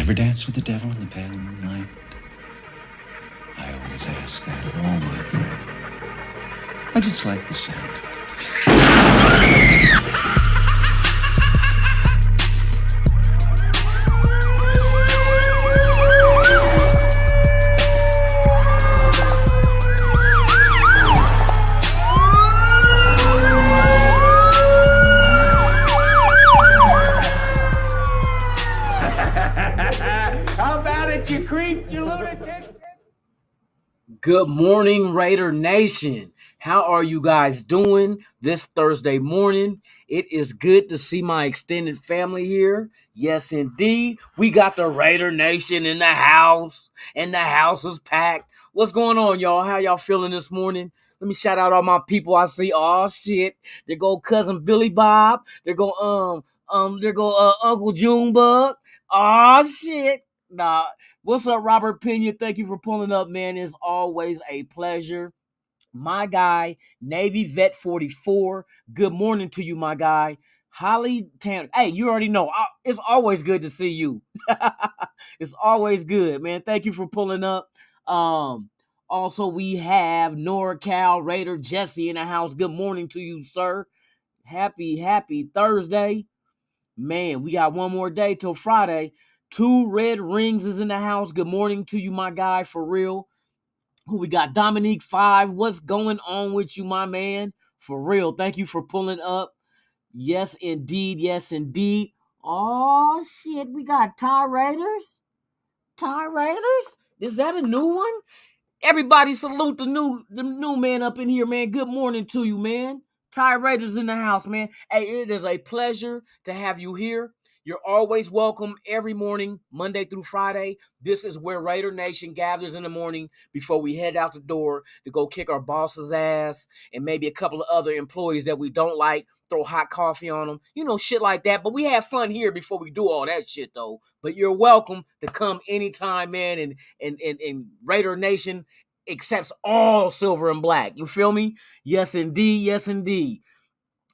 ever dance with the devil in the pale moonlight? I always ask that of all my prey. I just like the sound of it. How about it, you creep, you lunatic? Good morning, Raider Nation. How are you guys doing this Thursday morning? It is good to see my extended family here. Yes, indeed. We got the Raider Nation in the house, and the house is packed. What's going on, y'all? How y'all feeling this morning? Let me shout out all my people I see. Oh shit. There go cousin Billy Bob. There go Uncle Junebug. Oh shit. Nah. What's up, Robert Pena? Thank you for pulling up, man. It's always a pleasure. My guy, Navy Vet 44. Good morning to you, my guy. Holly Tanner. Hey, you already know. It's always good to see you. It's always good, man. Thank you for pulling up. Also, we have NorCal Raider Jesse in the house. Good morning to you, sir. Happy Thursday. Man, we got one more day till Friday. Two Red Rings is in the house. Good morning to you, my guy, for real. Who we got? Dominique 5. What's going on with you, my man? For real. Thank you for pulling up. Yes, indeed. Yes, indeed. Oh, shit. We got Tie Raiders? Tie Raiders? Is that a new one? Everybody salute the new man up in here, man. Good morning to you, man. Ty Raiders in the house, man. Hey, it is a pleasure to have you here. You're always welcome every morning, Monday through Friday. This is where Raider Nation gathers in the morning before we head out the door to go kick our boss's ass and maybe a couple of other employees that we don't like, throw hot coffee on them, shit like that. But we have fun here before we do all that shit, though. But you're welcome to come anytime, man, and Raider Nation accepts all silver and black. You feel me? Yes, indeed. Yes, indeed.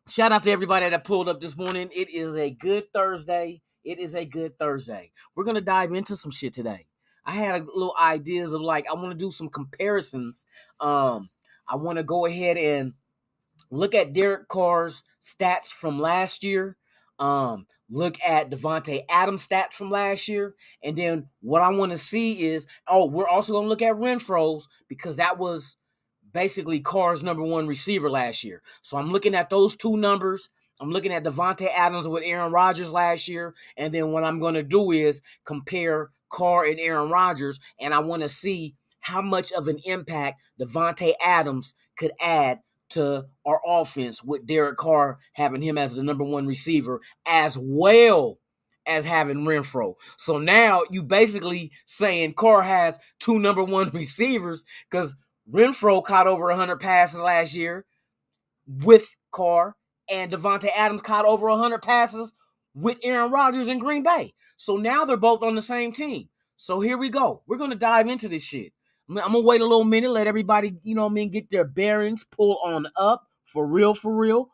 Shout out to everybody that pulled up this morning. It is a good Thursday. We're going to dive into some shit today. I had a little ideas of I want to do some comparisons. I want to go ahead and look at Derek Carr's stats from last year. Look at Devonta Adams' stats from last year. And then what I want to see is, we're also going to look at Renfro's because that was basically Carr's number one receiver last year. So I'm looking at those two numbers. I'm looking at Devonta Adams with Aaron Rodgers last year. And then what I'm going to do is compare Carr and Aaron Rodgers. And I want to see how much of an impact Devonta Adams could add to our offense with Derek Carr having him as the number one receiver as well as having Renfro. So now you basically saying Carr has two number one receivers because Renfro caught over 100 passes last year with Carr, and Devonta Adams caught over 100 passes with Aaron Rodgers in Green Bay. So now they're both on the same team. So here we go. We're going to dive into this shit. I'm going to wait a little minute, let everybody, get their bearings, pull on up. For real.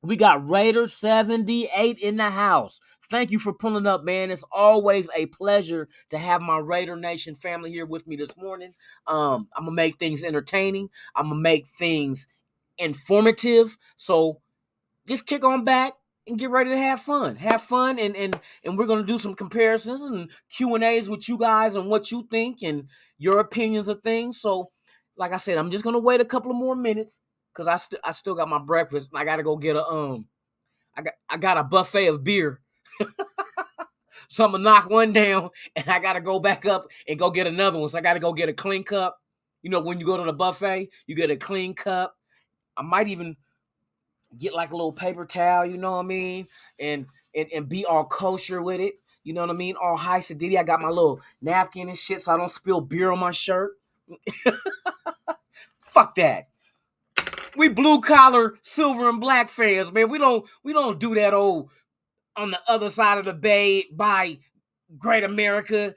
We got Raider 78 in the house. Thank you for pulling up, man. It's always a pleasure to have my Raider Nation family here with me this morning. I'm going to make things entertaining. I'm going to make things informative. So just kick on back and get ready to have fun. And we're going to do some comparisons and Q&As with you guys on what you think and your opinions of things. So, like I said, I'm just going to wait a couple of more minutes because I still got my breakfast. And I got to go get I got a buffet of beer. So I'm going to knock one down and I got to go back up and go get another one. So I got to go get a clean cup. When you go to the buffet, you get a clean cup. I might even get a little paper towel, you know what I mean? And be all kosher with it. You know what I mean? All high sedity. I got my little napkin and shit so I don't spill beer on my shirt. Fuck that. We blue collar, silver and black fans, man. We don't do that old on the other side of the bay by Great America.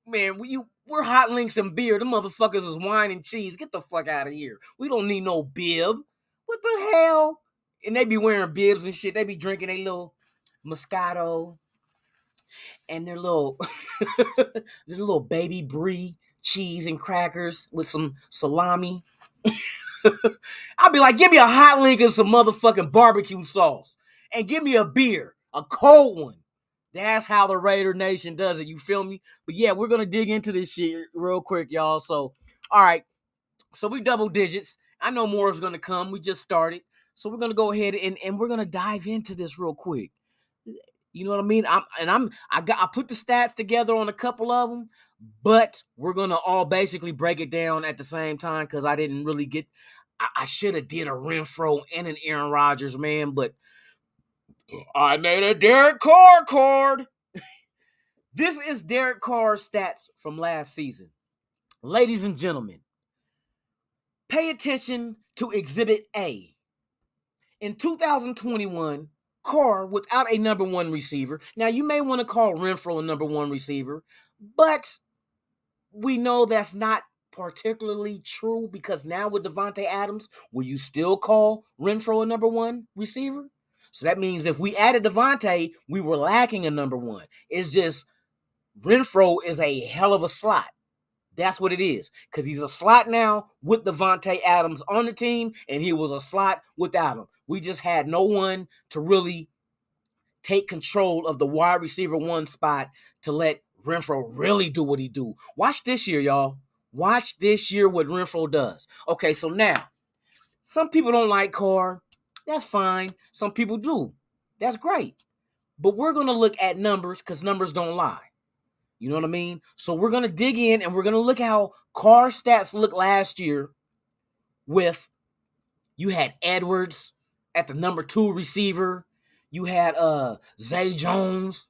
Man, we're hot links and beer. The motherfuckers is wine and cheese. Get the fuck out of here. We don't need no bib. What the hell? And they be wearing bibs and shit. They be drinking a little Moscato, and their little their little baby brie cheese and crackers with some salami. I'd be like, give me a hot link and some motherfucking barbecue sauce. And give me a beer, a cold one. That's how the Raider Nation does it. You feel me? But yeah, we're going to dig into this shit real quick, y'all. So, all right. So we double digits. I know more is going to come. We just started. So we're going to go ahead and we're going to dive into this real quick. You know what I mean? I put the stats together on a couple of them, but we're going to all basically break it down at the same time because I didn't really get I should have did a Renfro and an Aaron Rodgers, man, but I made a Derek Carr card. This is Derek Carr's stats from last season. Ladies and gentlemen, pay attention to Exhibit A. In 2021, Carr without a number one receiver. Now, you may want to call Renfro a number one receiver, but we know that's not particularly true because now with Devonta Adams, will you still call Renfro a number one receiver? So that means if we added Devonta, we were lacking a number one. It's just Renfro is a hell of a slot. That's what it is. Because he's a slot now with Devonta Adams on the team, and he was a slot without him. We just had no one to really take control of the wide receiver one spot to let Renfro really do what he do. Watch this year, y'all. Watch this year what Renfro does. Okay, so now, some people don't like Carr. That's fine. Some people do. That's great. But we're going to look at numbers because numbers don't lie. You know what I mean? So we're going to dig in and we're going to look how Carr's stats looked last year with, you had Edwards at the number 2 receiver. You had Zay Jones.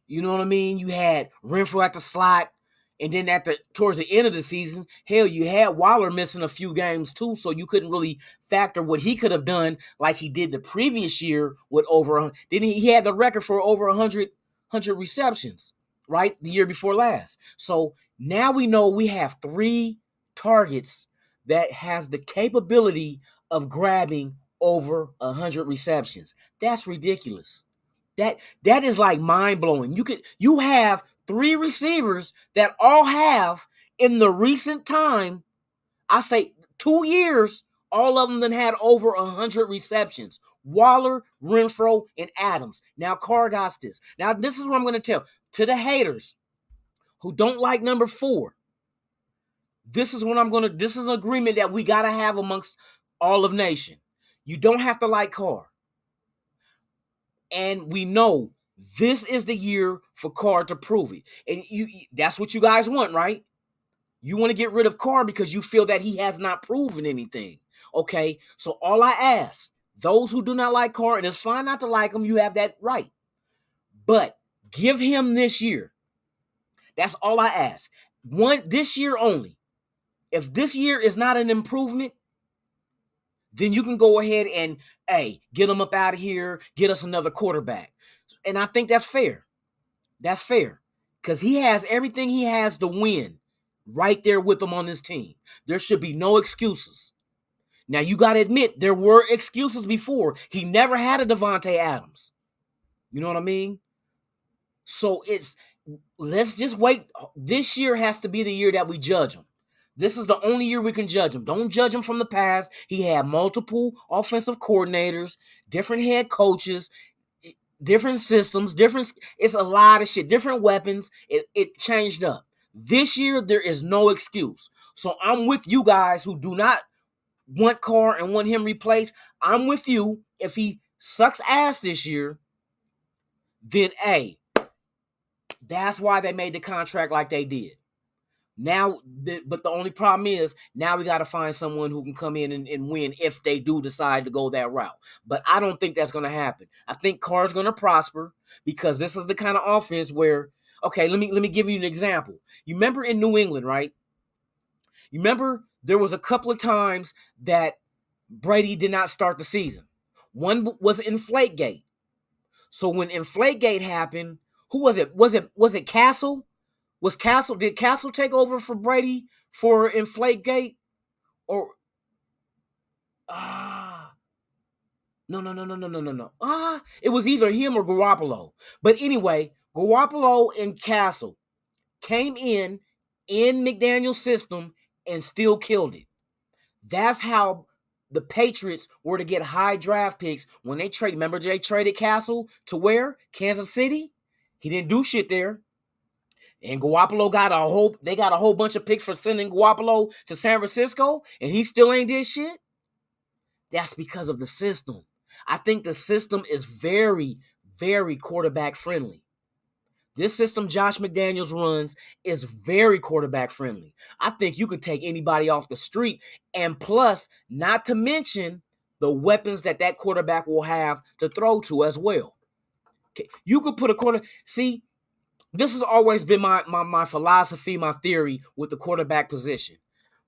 You know what I mean? You had Renfro at the slot. And then towards the end of the season, hell, you had Waller missing a few games too, so you couldn't really factor what he could have done like he did the previous year with he had the record for over 100 receptions, right? The year before last. So now we know we have 3 targets that has the capability of grabbing over 100 receptions. That's ridiculous. That is like mind-blowing. You have 3 receivers that all have in the recent time, I say 2 years, all of them then had over 100 receptions. Waller, Renfro, and Adams. Now Carr got this. Now this is what I'm going to tell to the haters who don't like number 4. This is an agreement that we got to have amongst all of nation. You don't have to like Carr. And we know this is the year for Carr to prove it. And that's what you guys want, right? You want to get rid of Carr because you feel that he has not proven anything. Okay, so all I ask, those who do not like Carr, and it's fine not to like him, you have that right. But give him this year. That's all I ask. This year only. If this year is not an improvement, then you can go ahead and, get him up out of here, get us another quarterback. And I think that's fair. That's fair. Because he has everything he has to win right there with him on this team. There should be no excuses. Now, you got to admit, there were excuses before. He never had a Devonta Adams. You know what I mean? So let's just wait. This year has to be the year that we judge him. This is the only year we can judge him. Don't judge him from the past. He had multiple offensive coordinators, different head coaches, different systems, it's a lot of shit, different weapons. It changed up. This year, there is no excuse. So I'm with you guys who do not want Carr and want him replaced. I'm with you. If he sucks ass this year, then that's why they made the contract like they did. Now, but the only problem is now we got to find someone who can come in and win if they do decide to go that route. But I don't think that's going to happen. I think Carr's going to prosper because this is the kind of offense where, okay, let me give you an example. You remember in New England, right? You remember there was a couple of times that Brady did not start the season. One was Inflategate. So when Inflategate happened, who was it? Was it Castle? Did Castle take over for Brady for Inflategate? Or no. It was either him or Garoppolo. But anyway, Garoppolo and Castle came in McDaniel's system and still killed it. That's how the Patriots were to get high draft picks when they trade. Remember, they traded Castle to where? Kansas City? He didn't do shit there. And Garoppolo got a whole bunch of picks for sending Garoppolo to San Francisco, and he still ain't did shit. That's because of the system. I think the system is very, very quarterback friendly. This system Josh McDaniels runs is very quarterback friendly. I think you could take anybody off the street, and plus, not to mention the weapons that quarterback will have to throw to as well. You could put a quarter. See, this has always been my philosophy, my theory with the quarterback position.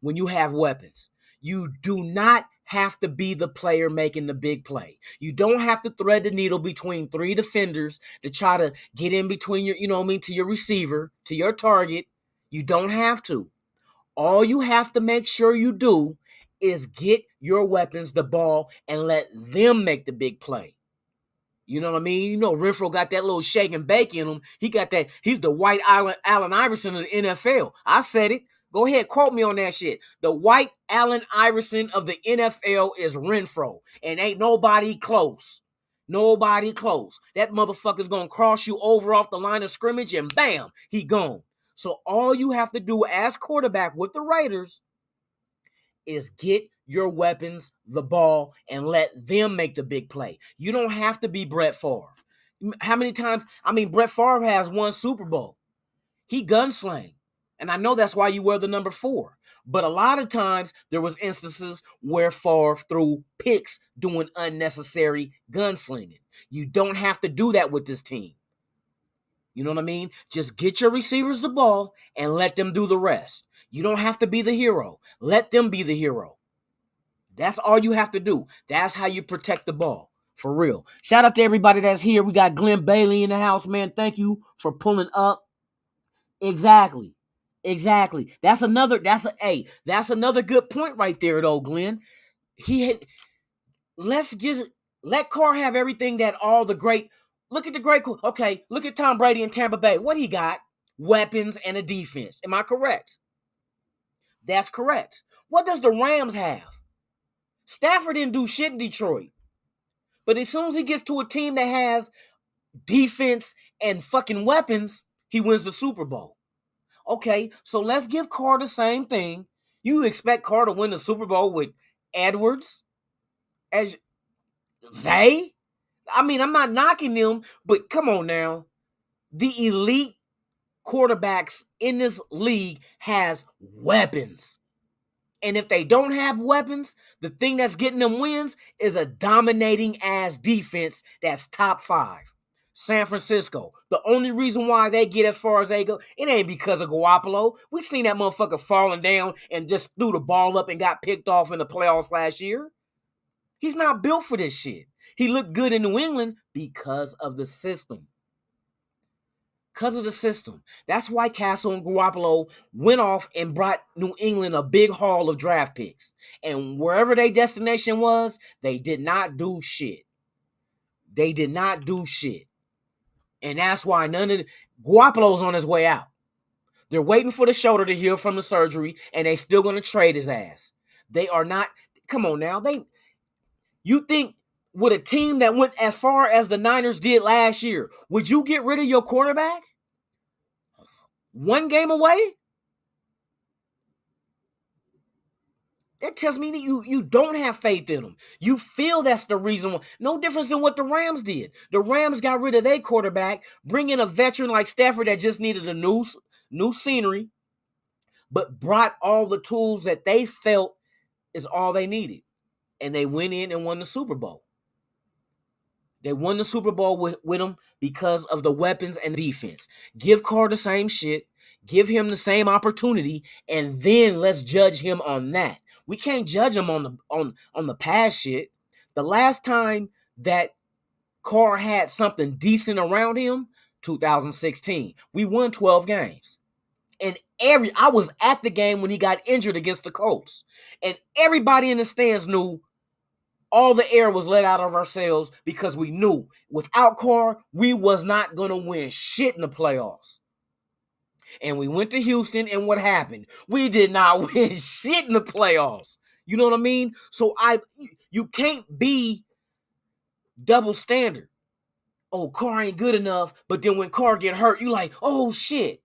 When you have weapons, you do not have to be the player making the big play. You don't have to thread the needle between three defenders to try to get in between your, to your receiver, to your target. You don't have to. All you have to make sure you do is get your weapons the ball and let them make the big play. You know what I mean? Renfro got that little shake and bake in him. He got that. He's the white Allen Iverson of the NFL. I said it. Go ahead, quote me on that shit. The white Allen Iverson of the NFL is Renfro, and ain't nobody close. Nobody close. That motherfucker's gonna cross you over off the line of scrimmage, and bam, he gone. So all you have to do as quarterback with the Raiders is get your weapons the ball and let them make the big play. You don't have to be Brett Favre. How many times? Brett Favre has won Super Bowl. He gunslang. And I know that's why you wear the number 4. But a lot of times there was instances where Favre threw picks doing unnecessary gunslinging. You don't have to do that with this team. You know what I mean? Just get your receivers the ball and let them do the rest. You don't have to be the hero. Let them be the hero. That's all you have to do. That's how you protect the ball. For real. Shout out to everybody that's here. We got Glenn Bailey in the house, man. Thank you for pulling up. Exactly. That's another good point right there, though, Glenn. Let Carr have everything that all the great. Look at Tom Brady in Tampa Bay. What he got? Weapons and a defense. Am I correct? That's correct. What does the Rams have? Stafford didn't do shit in Detroit. But as soon as he gets to a team that has defense and fucking weapons, he wins the Super Bowl. Okay, so let's give Carr the same thing. You expect Carr to win the Super Bowl with Edwards as Zay? I'm not knocking them, but come on now. The elite quarterbacks in this league has weapons. And if they don't have weapons, the thing that's getting them wins is a dominating ass defense that's top 5. San Francisco, the only reason why they get as far as they go, it ain't because of Garoppolo. We seen that motherfucker falling down and just threw the ball up and got picked off in the playoffs last year. He's not built for this shit. He looked good in New England because of the system. Because of the system. That's why Castle and Garoppolo went off and brought New England a big haul of draft picks. And wherever their destination was, they did not do shit. And that's why Garoppolo's on his way out. They're waiting for the shoulder to heal from the surgery, and they still going to trade his ass. They are not. Come on now. You think with a team that went as far as the Niners did last year, would you get rid of your quarterback? One game away? That tells me that you don't have faith in them. You feel that's the reason. No difference than what the Rams did. The Rams got rid of their quarterback, bring in a veteran like Stafford that just needed a new scenery, but brought all the tools that they felt is all they needed. And they went in and won the Super Bowl. They won the Super Bowl with them because of the weapons and defense. Give Carr the same shit. Give him the same opportunity, and then let's judge him on that. We can't judge him on the past shit. The last time that Carr had something decent around him, 2016. We won 12 games. And I was at the game when he got injured against the Colts. And everybody in the stands knew, all the air was let out of our sails because we knew without Carr, we was not going to win shit in the playoffs. And we went to Houston, and what happened? We did not win shit in the playoffs. You know what I mean? So you can't be double standard. Oh, Carr ain't good enough, but then when Carr get hurt, you like, oh shit.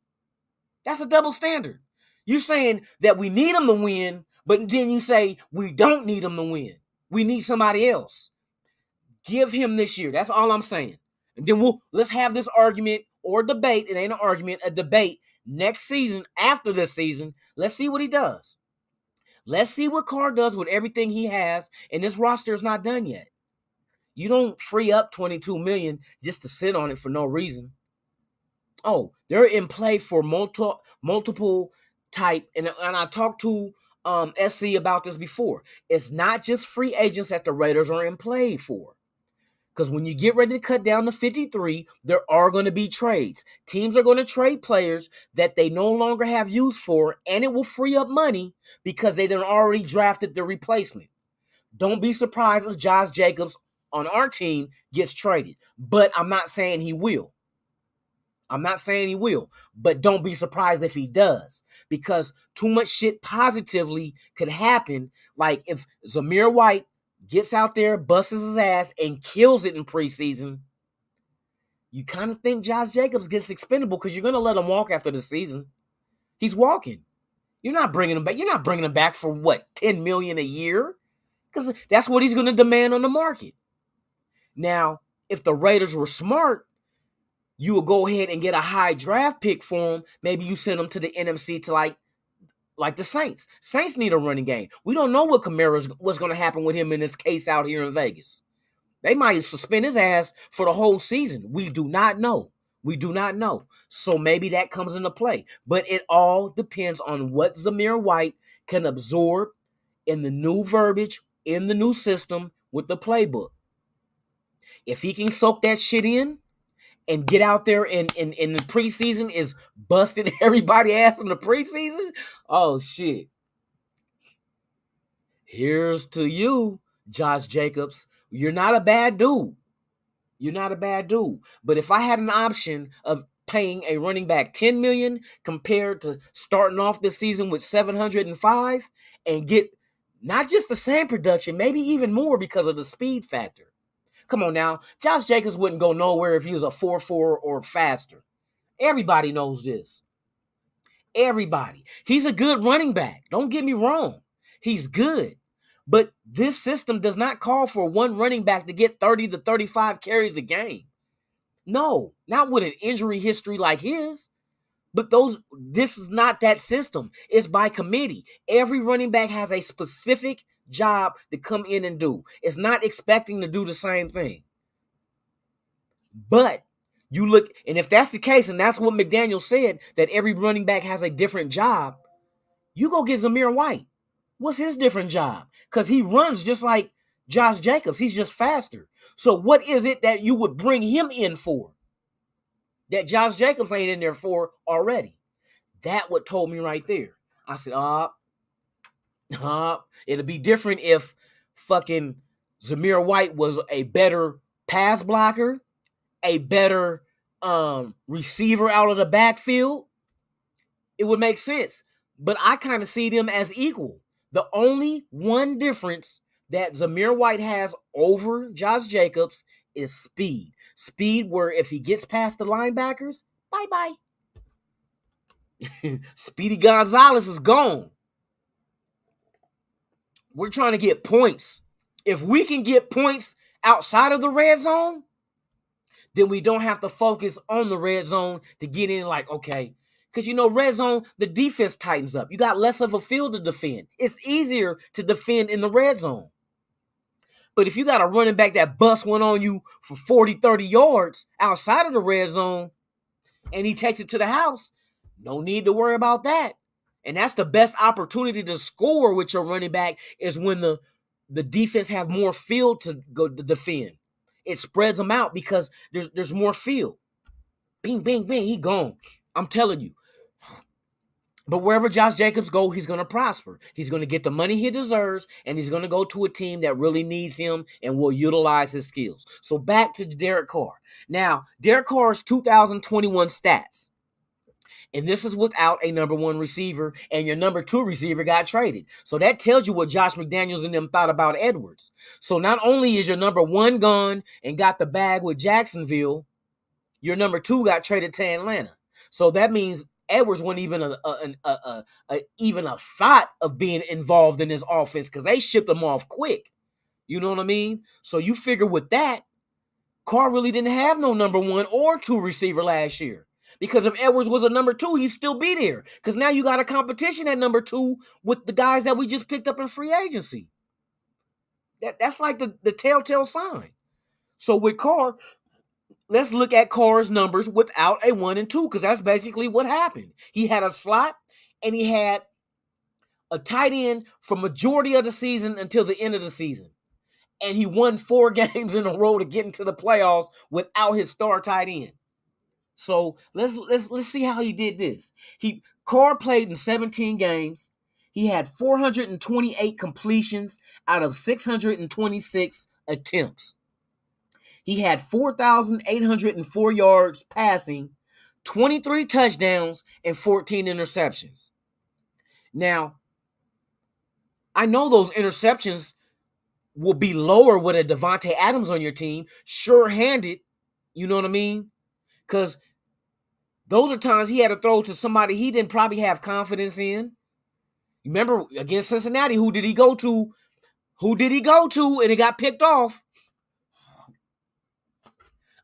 That's a double standard. You're saying that we need him to win, but then you say we don't need him to win. We need somebody else. Give him this year. That's all I'm saying. And then let's have this argument or debate. It ain't an argument, a debate next season, after this season. Let's see what he does. Let's see what Carr does with everything he has, and this roster is not done yet. You don't free up $22 million just to sit on it for no reason. Oh, they're in play for multiple type, and I talked to SC about this before. It's not just free agents that the Raiders are in play for. Because when you get ready to cut down to 53, there are going to be trades. Teams are going to trade players that they no longer have use for, and it will free up money because they done already drafted the replacement. Don't be surprised if Josh Jacobs on our team gets traded. But I'm not saying he will. But don't be surprised if he does. Because too much shit positively could happen. Like if Zamir White gets out there, busts his ass, and kills it in preseason, you kind of think Josh Jacobs gets expendable because you're going to let him walk after the season. He's walking. You're not bringing him back. You're not bringing him back for what, $10 million a year? Because that's what he's going to demand on the market. Now, if the Raiders were smart, you would go ahead and get a high draft pick for him. Maybe you send him to the NFC to like the Saints. Saints need a running game. We don't know what's going to happen with him in this case out here in Vegas. They might suspend his ass for the whole season. We do not know. So maybe that comes into play. But it all depends on what Zamir White can absorb in the new verbiage, in the new system with the playbook. If he can soak that shit in and get out there in the preseason is busting everybody's ass in the preseason, oh shit. Here's to you, Josh Jacobs. You're not a bad dude. But if I had an option of paying a running back $10 million compared to starting off this season with $705 and get not just the same production, maybe even more because of the speed factor. Come on now. Josh Jacobs wouldn't go nowhere if he was a 4.4 or faster. Everybody knows this. Everybody. He's a good running back. Don't get me wrong. He's good. But this system does not call for one running back to get 30 to 35 carries a game. No, not with an injury history like his. But this is not that system. It's by committee. Every running back has a specific job to come in and do. It's not expecting to do the same thing. But you look, and if that's the case, and that's what McDaniel said, that every running back has a different job, you go get Zamir White. What's his different job? Because he runs just like Josh Jacobs. He's just faster. So what is it that you would bring him in for that Josh Jacobs ain't in there for already? That what told me right there. I said, it'll be different if fucking Zamir White was a better pass blocker, a better receiver out of the backfield. It would make sense. But I kind of see them as equal. The only one difference that Zamir White has over Josh Jacobs is speed. Speed where if he gets past the linebackers, bye-bye. Speedy Gonzalez is gone. We're trying to get points. If we can get points outside of the red zone, then we don't have to focus on the red zone to get in like, okay. Because, red zone, the defense tightens up. You got less of a field to defend. It's easier to defend in the red zone. But if you got a running back that busts one on you for 40, 30 yards outside of the red zone and he takes it to the house, no need to worry about that. And that's the best opportunity to score with your running back is when the defense have more field to go to defend. It spreads them out because there's more field. Bing, bing, bing, he gone. I'm telling you. But wherever Josh Jacobs go, he's going to prosper. He's going to get the money he deserves, and he's going to go to a team that really needs him and will utilize his skills. So back to Derek Carr. Now, Derek Carr's 2021 stats. And this is without a number one receiver, and your number two receiver got traded. So that tells you what Josh McDaniels and them thought about Edwards. So not only is your number one gone and got the bag with Jacksonville, your number two got traded to Atlanta. So that means Edwards wasn't even a thought of being involved in this offense because they shipped him off quick. You know what I mean? So you figure with that, Carr really didn't have no number one or two receiver last year. Because if Edwards was a number two, he'd still be there. Because now you got a competition at number two with the guys that we just picked up in free agency. That's like the telltale sign. So with Carr, let's look at Carr's numbers without a 1 and 2, because that's basically what happened. He had a slot and he had a tight end for majority of the season until the end of the season. And he won 4 games in a row to get into the playoffs without his star tight end. So let's see how he did this. Carr played in 17 games. He had 428 completions out of 626 attempts. He had 4,804 yards passing, 23 touchdowns, and 14 interceptions. Now, I know those interceptions will be lower with a Devonta Adams on your team, sure-handed, you know what I mean? Because those are times he had to throw to somebody he didn't probably have confidence in. Remember, against Cincinnati, who did he go to? And it got picked off?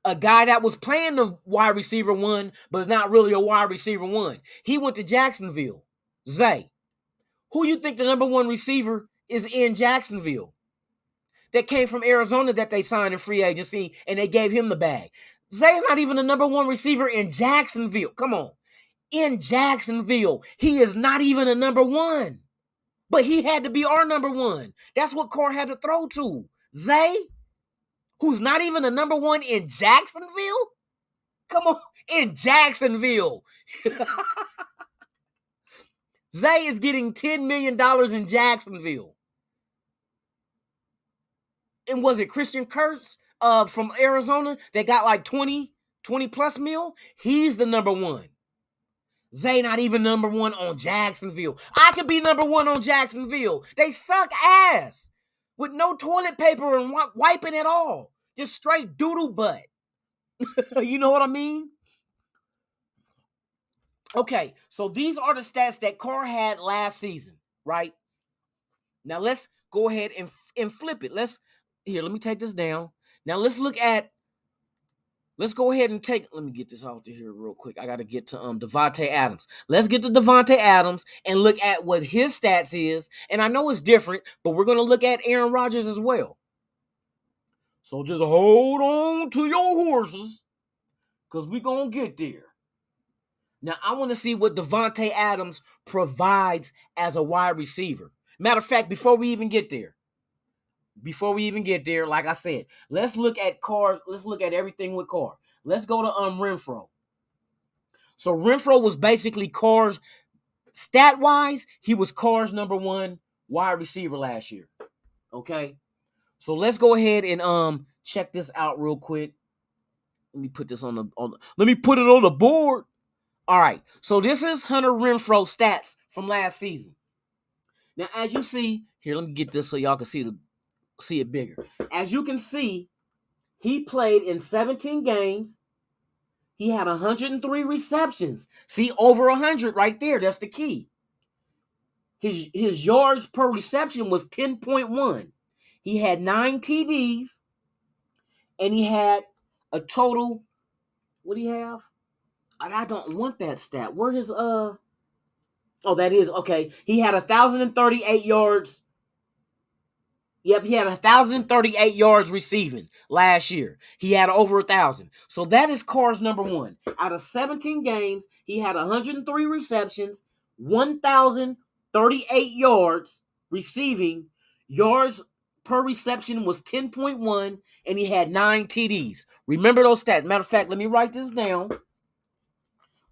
A guy that was playing the wide receiver one, but not really a wide receiver one. He went to Jacksonville. Zay. Who you think the number one receiver is in Jacksonville? That came from Arizona that they signed in free agency, and they gave him the bag. Zay's not even the number one receiver in Jacksonville. Come on. In Jacksonville, he is not even a number one. But he had to be our number one. That's what Carr had to throw to. Zay, who's not even a number one in Jacksonville? Come on, in Jacksonville. Zay is getting $10 million in Jacksonville. And was it Christian Kurtz from Arizona that got like 20 plus mil? He's the number one. Zay not even number one on Jacksonville. I could be number one on Jacksonville. They suck ass with no toilet paper and wiping at all. Just straight doodle butt. You know what I mean? Okay, so these are the stats that Carr had last season, right? Now let's go ahead and flip it. Let me take this down. Now let's go ahead and let me get this out here real quick. I got to get to Devonta Adams. Let's get to Devonta Adams and look at what his stats is. And I know it's different, but we're going to look at Aaron Rodgers as well. So just hold on to your horses, because we're going to get there. Now, I want to see what Devonta Adams provides as a wide receiver. Matter of fact, before we even get there, like I said, let's look at Carr. Let's look at everything with Carr. Let's go to Renfro. So Renfro was basically Carr's, stat-wise, he was Carr's number one wide receiver last year. Okay? So let's go ahead and check this out real quick. Let me put this let me put it on the board. All right. So this is Hunter Renfro stats from last season. Now, as you see, here, let me get this so y'all can see it bigger. As you can see, he played in 17 games. He had 103 receptions. See, over 100 right there. That's the key. His yards per reception was 10.1. He had 9 TDs, and he had a total. What do you have? I don't want that stat. Where his Oh, that is okay. He had 1,038 yards. Yep, he had 1,038 yards receiving last year. He had over 1,000. So that is Carr's number one. Out of 17 games, he had 103 receptions, 1,038 yards receiving. Yards per reception was 10.1, and he had 9 TDs. Remember those stats. Matter of fact, let me write this down.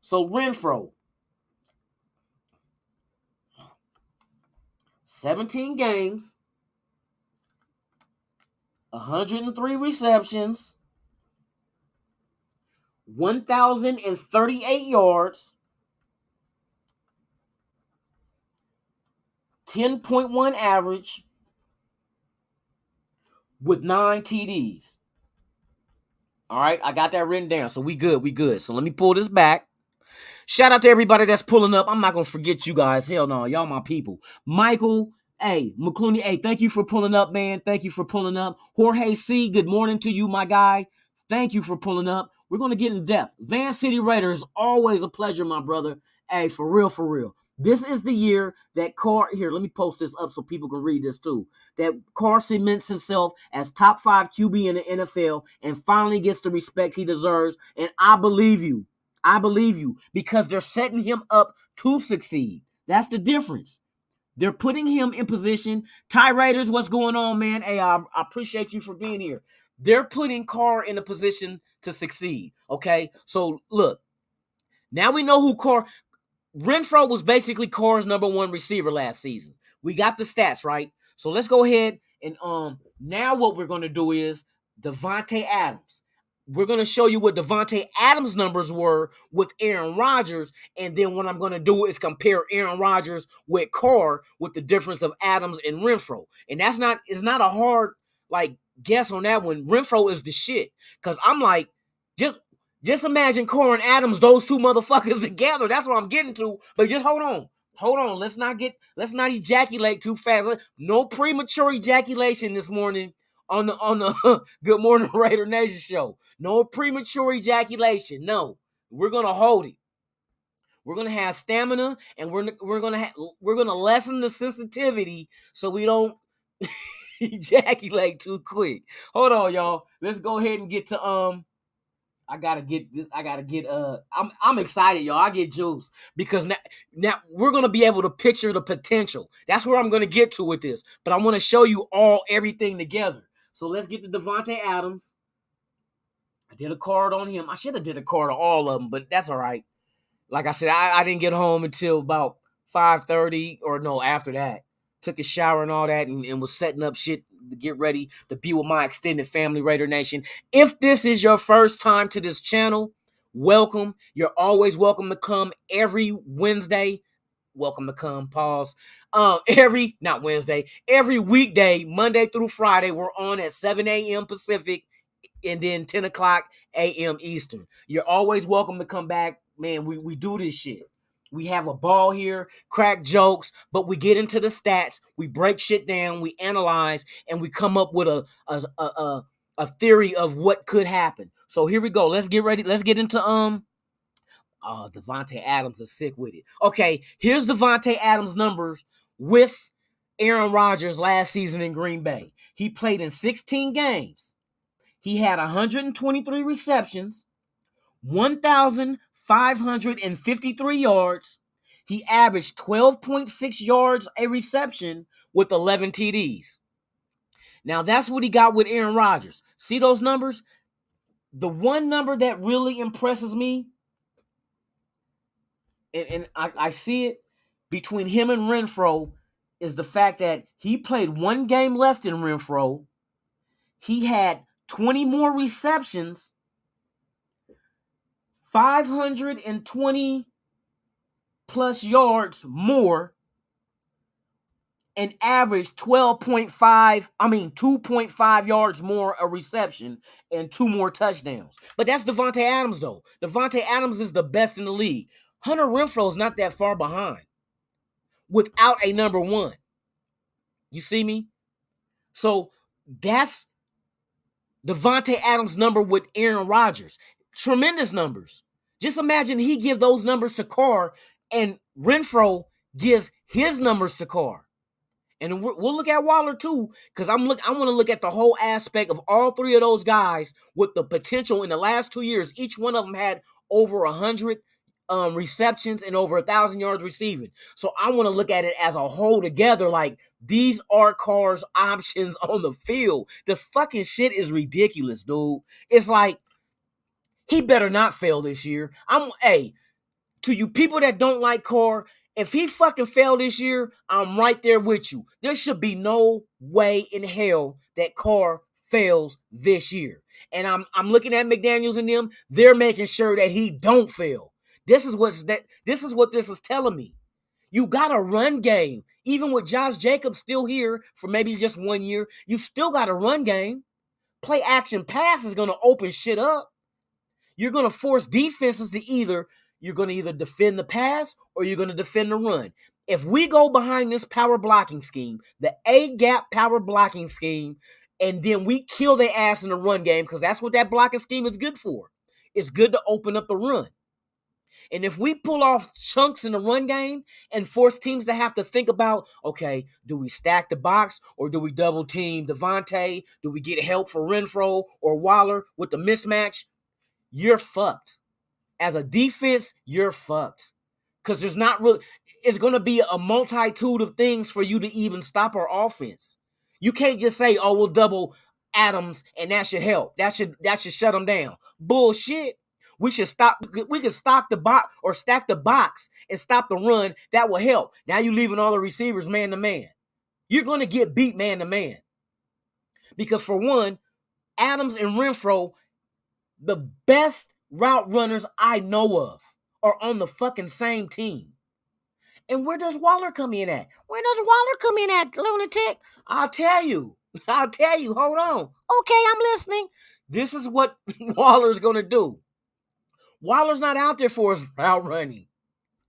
So Renfro. 17 games, 103 receptions, 1,038 yards, 10.1 average with 9 TDs. All right, I got that written down, so we good. So let me pull this back. Shout out to everybody that's pulling up. I'm not going to forget you guys. Hell no, y'all my people. Michael, hey, McClooney, hey, thank you for pulling up, man. Thank you for pulling up. Jorge C., good morning to you, my guy. Thank you for pulling up. We're going to get in depth. Van City Raiders, always a pleasure, my brother. Hey, for real. This is the year that Carr, here, let me post this up so people can read this too, that Carr cements himself as top 5 QB in the NFL and finally gets the respect he deserves. And I believe you. Because they're setting him up to succeed. That's the difference. They're putting him in position. Ty Raiders, what's going on, man? Hey, I appreciate you for being here. They're putting Carr in a position to succeed, okay? So, look, now we know who Carr... Renfro was basically Carr's number 1 receiver last season. We got the stats, right? So let's go ahead and now what we're going to do is Devonta Adams. We're going to show you what Devonta Adams' numbers were with Aaron Rodgers, and then what I'm going to do is compare Aaron Rodgers with Carr with the difference of Adams and Renfro. And it's not a hard guess on that one. Renfro is the shit, because I'm like, just imagine Carr and Adams, those two motherfuckers together. That's what I'm getting to. But just hold on. Let's not ejaculate too fast. No premature ejaculation this morning on the Good Morning Raider Nation show. No premature ejaculation. No, we're gonna hold it. We're gonna have stamina, and we're gonna lessen the sensitivity so we don't ejaculate too quick. Hold on, y'all. Let's go ahead and get to I'm excited, y'all. I get juice because now we're going to be able to picture the potential. That's where I'm going to get to with this. But I want to show you everything together. So let's get to Devonta Adams. I did a card on him. I should have did a card on all of them, but that's all right. Like I said, I didn't get home until about 5:30 or no, after that. Took a shower and all that and was setting up shit to get ready to be with my extended family, Raider Nation. If this is your first time to this channel, welcome. You're always welcome to come every Wednesday. Welcome to come, pause. Every weekday, Monday through Friday, we're on at 7 a.m. Pacific and then 10 o'clock a.m. Eastern. You're always welcome to come back. Man, we do this shit. We have a ball here, crack jokes, but we get into the stats. We break shit down, we analyze, and we come up with a theory of what could happen. So here we go. Let's get ready. Let's get into Devonta Adams is sick with it. Okay, here's Devonta Adams' numbers with Aaron Rodgers last season in Green Bay. He played in 16 games. He had 123 receptions, 1,553 yards. He averaged 12.6 yards a reception with 11 TDs. Now, that's what he got with Aaron Rodgers. See those numbers? The one number that really impresses me, and I see it between him and Renfro, is the fact that he played one game less than Renfro. He had 20 more receptions, 520 plus yards more, and averaged 2.5 yards more a reception and 2 more touchdowns. But that's Devonta Adams, though. Devonta Adams is the best in the league. Hunter Renfro is not that far behind without a number 1. You see me? So that's Devonta Adams' number with Aaron Rodgers. Tremendous numbers. Just imagine he gives those numbers to Carr and Renfro gives his numbers to Carr. And we'll look at Waller too, because I want to look at the whole aspect of all 3 of those guys with the potential in the last 2 years. Each one of them had over 100 receptions and over 1,000 yards receiving. So I want to look at it as a whole together. Like, these are Carr's options on the field. The fucking shit is ridiculous, dude. It's like, he better not fail this year. To you people that don't like Carr, If he fucking failed this year, I'm right there with you. There should be no way in hell that Carr fails this year. And I'm looking at McDaniels and them. They're making sure that he don't fail. This is what this is telling me. You got a run game. Even with Josh Jacobs still here for maybe just 1 year, you still got a run game. Play action pass is going to open shit up. You're going to force defenses to either defend the pass or you're going to defend the run. If we go behind this power blocking scheme, the A-gap power blocking scheme, and then we kill their ass in the run game, because that's what that blocking scheme is good for. It's good to open up the run. And if we pull off chunks in the run game and force teams to have to think about, okay, do we stack the box or do we double team Devonta? Do we get help for Renfro or Waller with the mismatch? You're fucked. As a defense, you're fucked. Because there's not really, it's going to be a multitude of things for you to even stop our offense. You can't just say, oh, we'll double Adams and that should help. That should shut them down. Bullshit. We could stock the box or stack the box and stop the run. That will help. Now you're leaving all the receivers man to man. You're going to get beat man to man. Because for one, Adams and Renfro, the best route runners I know of, are on the fucking same team. And where does Waller come in at? Lunatic? I'll tell you. Hold on. Okay, I'm listening. This is what Waller's going to do. Waller's not out there for his route running.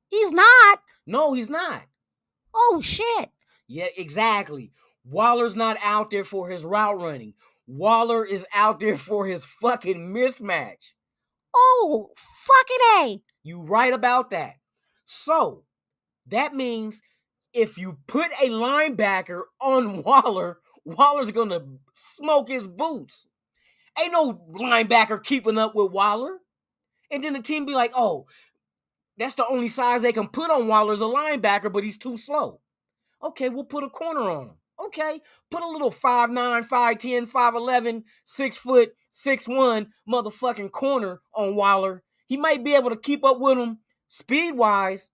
He's not? No, he's not. Oh, shit. Yeah, exactly. Waller's not out there for his route running. Waller is out there for his fucking mismatch. Oh, fucking A. You right about that. So, that means if you put a linebacker on Waller, Waller's going to smoke his boots. Ain't no linebacker keeping up with Waller. And then the team be like, oh, that's the only size they can put on Waller as a linebacker, but he's too slow. Okay, we'll put a corner on him. Okay, put a little 5'9", 5'10", 5'11", 6 foot, 6'1" motherfucking corner on Waller. He might be able to keep up with him speed-wise,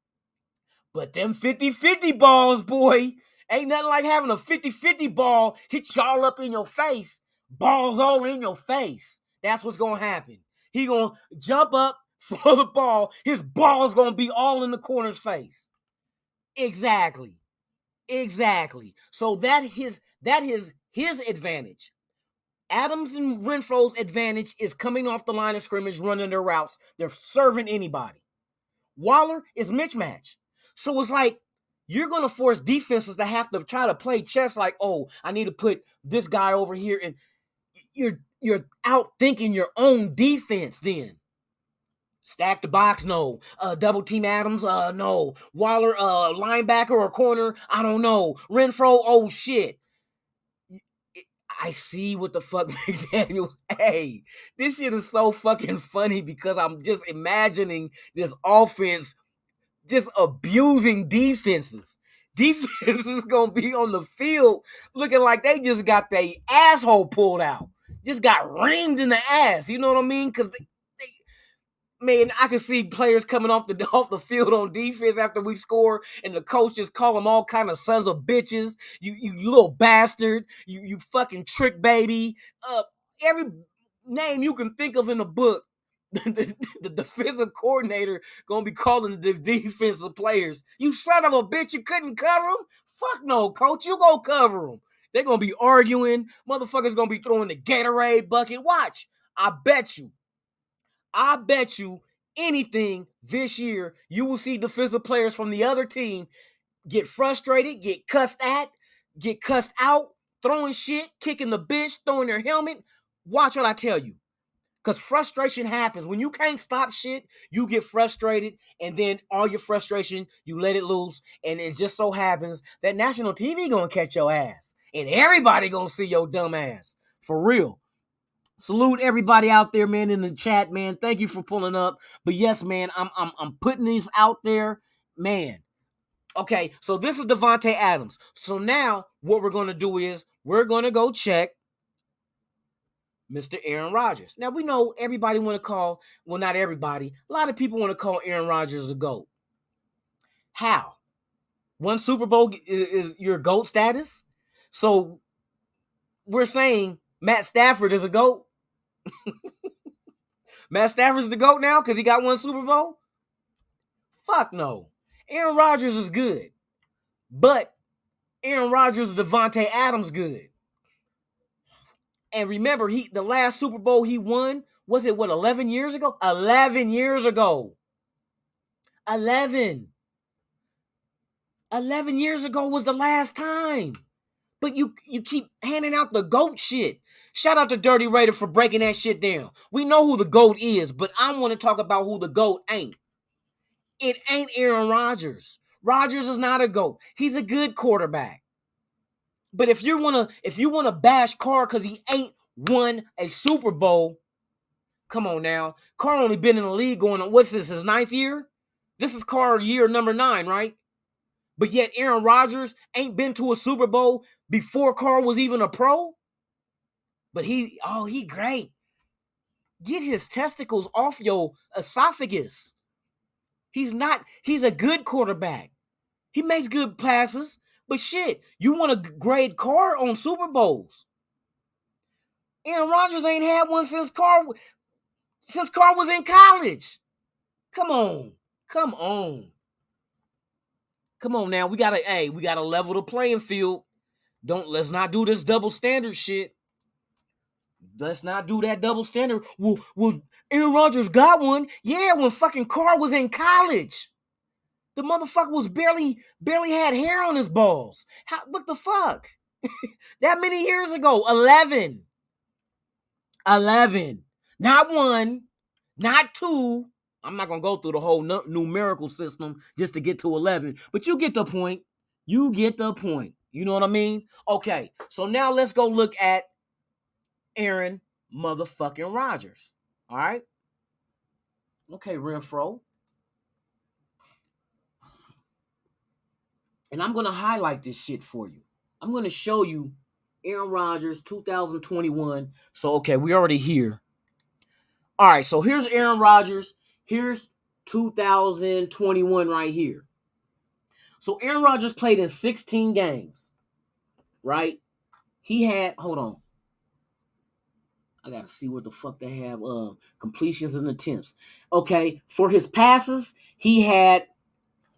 but them 50-50 balls, boy, ain't nothing like having a 50-50 ball hit y'all up in your face. Balls all in your face. That's what's going to happen. He going to jump up for the ball. His ball's going to be all in the corner's face. Exactly. So that is his advantage. Adams and Renfro's advantage is coming off the line of scrimmage, running their routes. They're serving anybody. Waller is mismatch. So it's like you're going to force defenses to have to try to play chess like, oh, I need to put this guy over here. And you're out thinking your own defense then. Stack the box, no. Double team Adams, no. Waller, linebacker or corner, I don't know. Renfro, oh shit. I see what the fuck McDaniels. Hey, this shit is so fucking funny because I'm just imagining this offense just abusing defenses. Defenses gonna be on the field looking like they just got their asshole pulled out. Just got reamed in the ass. You know what I mean? Because man, I can see players coming off the field on defense after we score, and the coach just call them all kind of sons of bitches. You little bastard. You fucking trick baby. Every name you can think of in the book, the defensive coordinator gonna be calling the defensive players. You son of a bitch! You couldn't cover them. Fuck no, coach. You go cover them. They're gonna be arguing. Motherfuckers gonna be throwing the Gatorade bucket. Watch. I bet you anything this year, you will see defensive players from the other team get frustrated, get cussed out, throwing shit, kicking the bitch, throwing their helmet. Watch what I tell you. Because frustration happens. When you can't stop shit, you get frustrated, and then all your frustration, you let it loose, and it just so happens that national TV gonna catch your ass. And everybody gonna see your dumb ass. For real. Salute everybody out there, man, in the chat, man. Thank you for pulling up. But yes, man, I'm putting these out there, man. Okay, so this is Devonta Adams. So now what we're gonna do is we're gonna go check Mr. Aaron Rodgers. Now we know everybody want to call, well, not everybody. A lot of people want to call Aaron Rodgers a GOAT. How? One Super Bowl is your GOAT status. So we're saying Matt Stafford is a GOAT. Matt Stafford's the GOAT now because he got one Super Bowl? Fuck no. Aaron Rodgers is good. But Aaron Rodgers, Devonta Adams good. And remember, the last Super Bowl he won, was it 11 years ago? 11 years ago. 11 years ago was the last time. But you keep handing out the GOAT shit. Shout out to Dirty Raider for breaking that shit down. We know who the GOAT is, but I want to talk about who the GOAT ain't. It ain't Aaron Rodgers. Rodgers is not a GOAT. He's a good quarterback. But if you wanna bash Carr because he ain't won a Super Bowl, come on now. Carr only been in the league going on, what's this, his 9th year? This is Carr year number 9, right? But yet Aaron Rodgers ain't been to a Super Bowl before Carr was even a pro? But he great. Get his testicles off your esophagus. He's a good quarterback. He makes good passes. But shit, you want to grade Carr on Super Bowls. Aaron Rodgers ain't had one since Carr was in college. Come on now. We gotta level the playing field. Let's not do this double standard shit. Let's not do that double standard. Well, Aaron Rodgers got one. Yeah, when fucking Carr was in college. The motherfucker was barely had hair on his balls. What the fuck? That many years ago. 11. Not 1, not 2. I'm not going to go through the whole numerical system just to get to 11. But you get the point. You know what I mean? Okay, so now let's go look at Aaron motherfucking Rodgers. All right? Okay, Renfro. And I'm going to highlight this shit for you. I'm going to show you Aaron Rodgers 2021. So, okay, we already here. All right, so here's Aaron Rodgers. Here's 2021 right here. So Aaron Rodgers played in 16 games, right? He had, hold on. I got to see what the fuck they have. Completions and attempts. Okay, for his passes, he had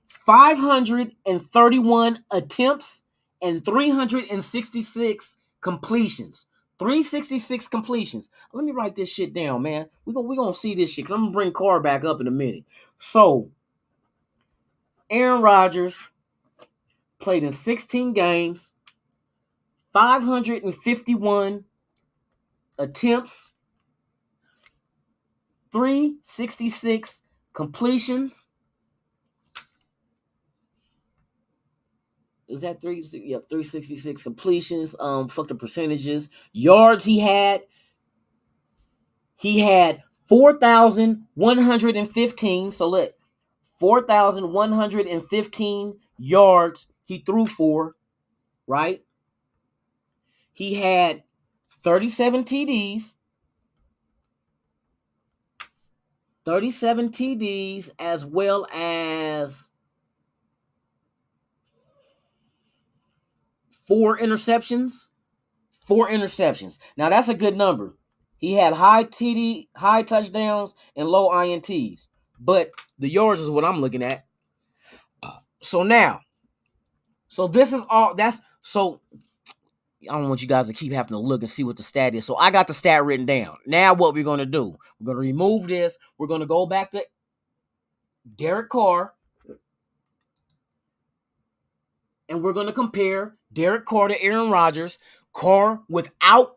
531 attempts and 366 completions. 366 completions. Let me write this shit down, man. We're gonna see this shit because I'm going to bring Carr back up in a minute. So, Aaron Rodgers played in 16 games, 551 attempts, 366 completions. Is that 366 completions? Fuck the percentages. Yards he had 4,115. So look, 4,115 yards he threw for, right? He had 37 TDs. 37 TDs as well as 4 interceptions. 4 interceptions. Now that's a good number. He had high touchdowns and low INTs. But the yards is what I'm looking at. So this is all so I don't want you guys to keep having to look and see what the stat is. So I got the stat written down. Now what we're going to do, we're going to remove this. We're going to go back to Derek Carr. And we're going to compare Derek Carr to Aaron Rodgers. Carr without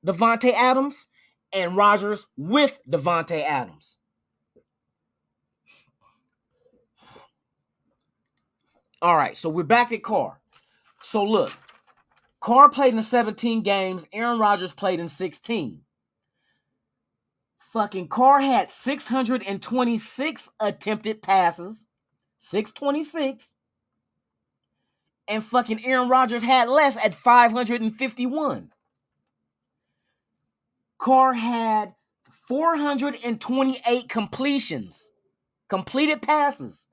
Devonta Adams and Rodgers with Devonta Adams. All right, so we're back at Carr. So look, Carr played in 17 games. Aaron Rodgers played in 16. Fucking Carr had 626 attempted passes. 626. And fucking Aaron Rodgers had less at 551. Carr had 428 completions. Completed passes.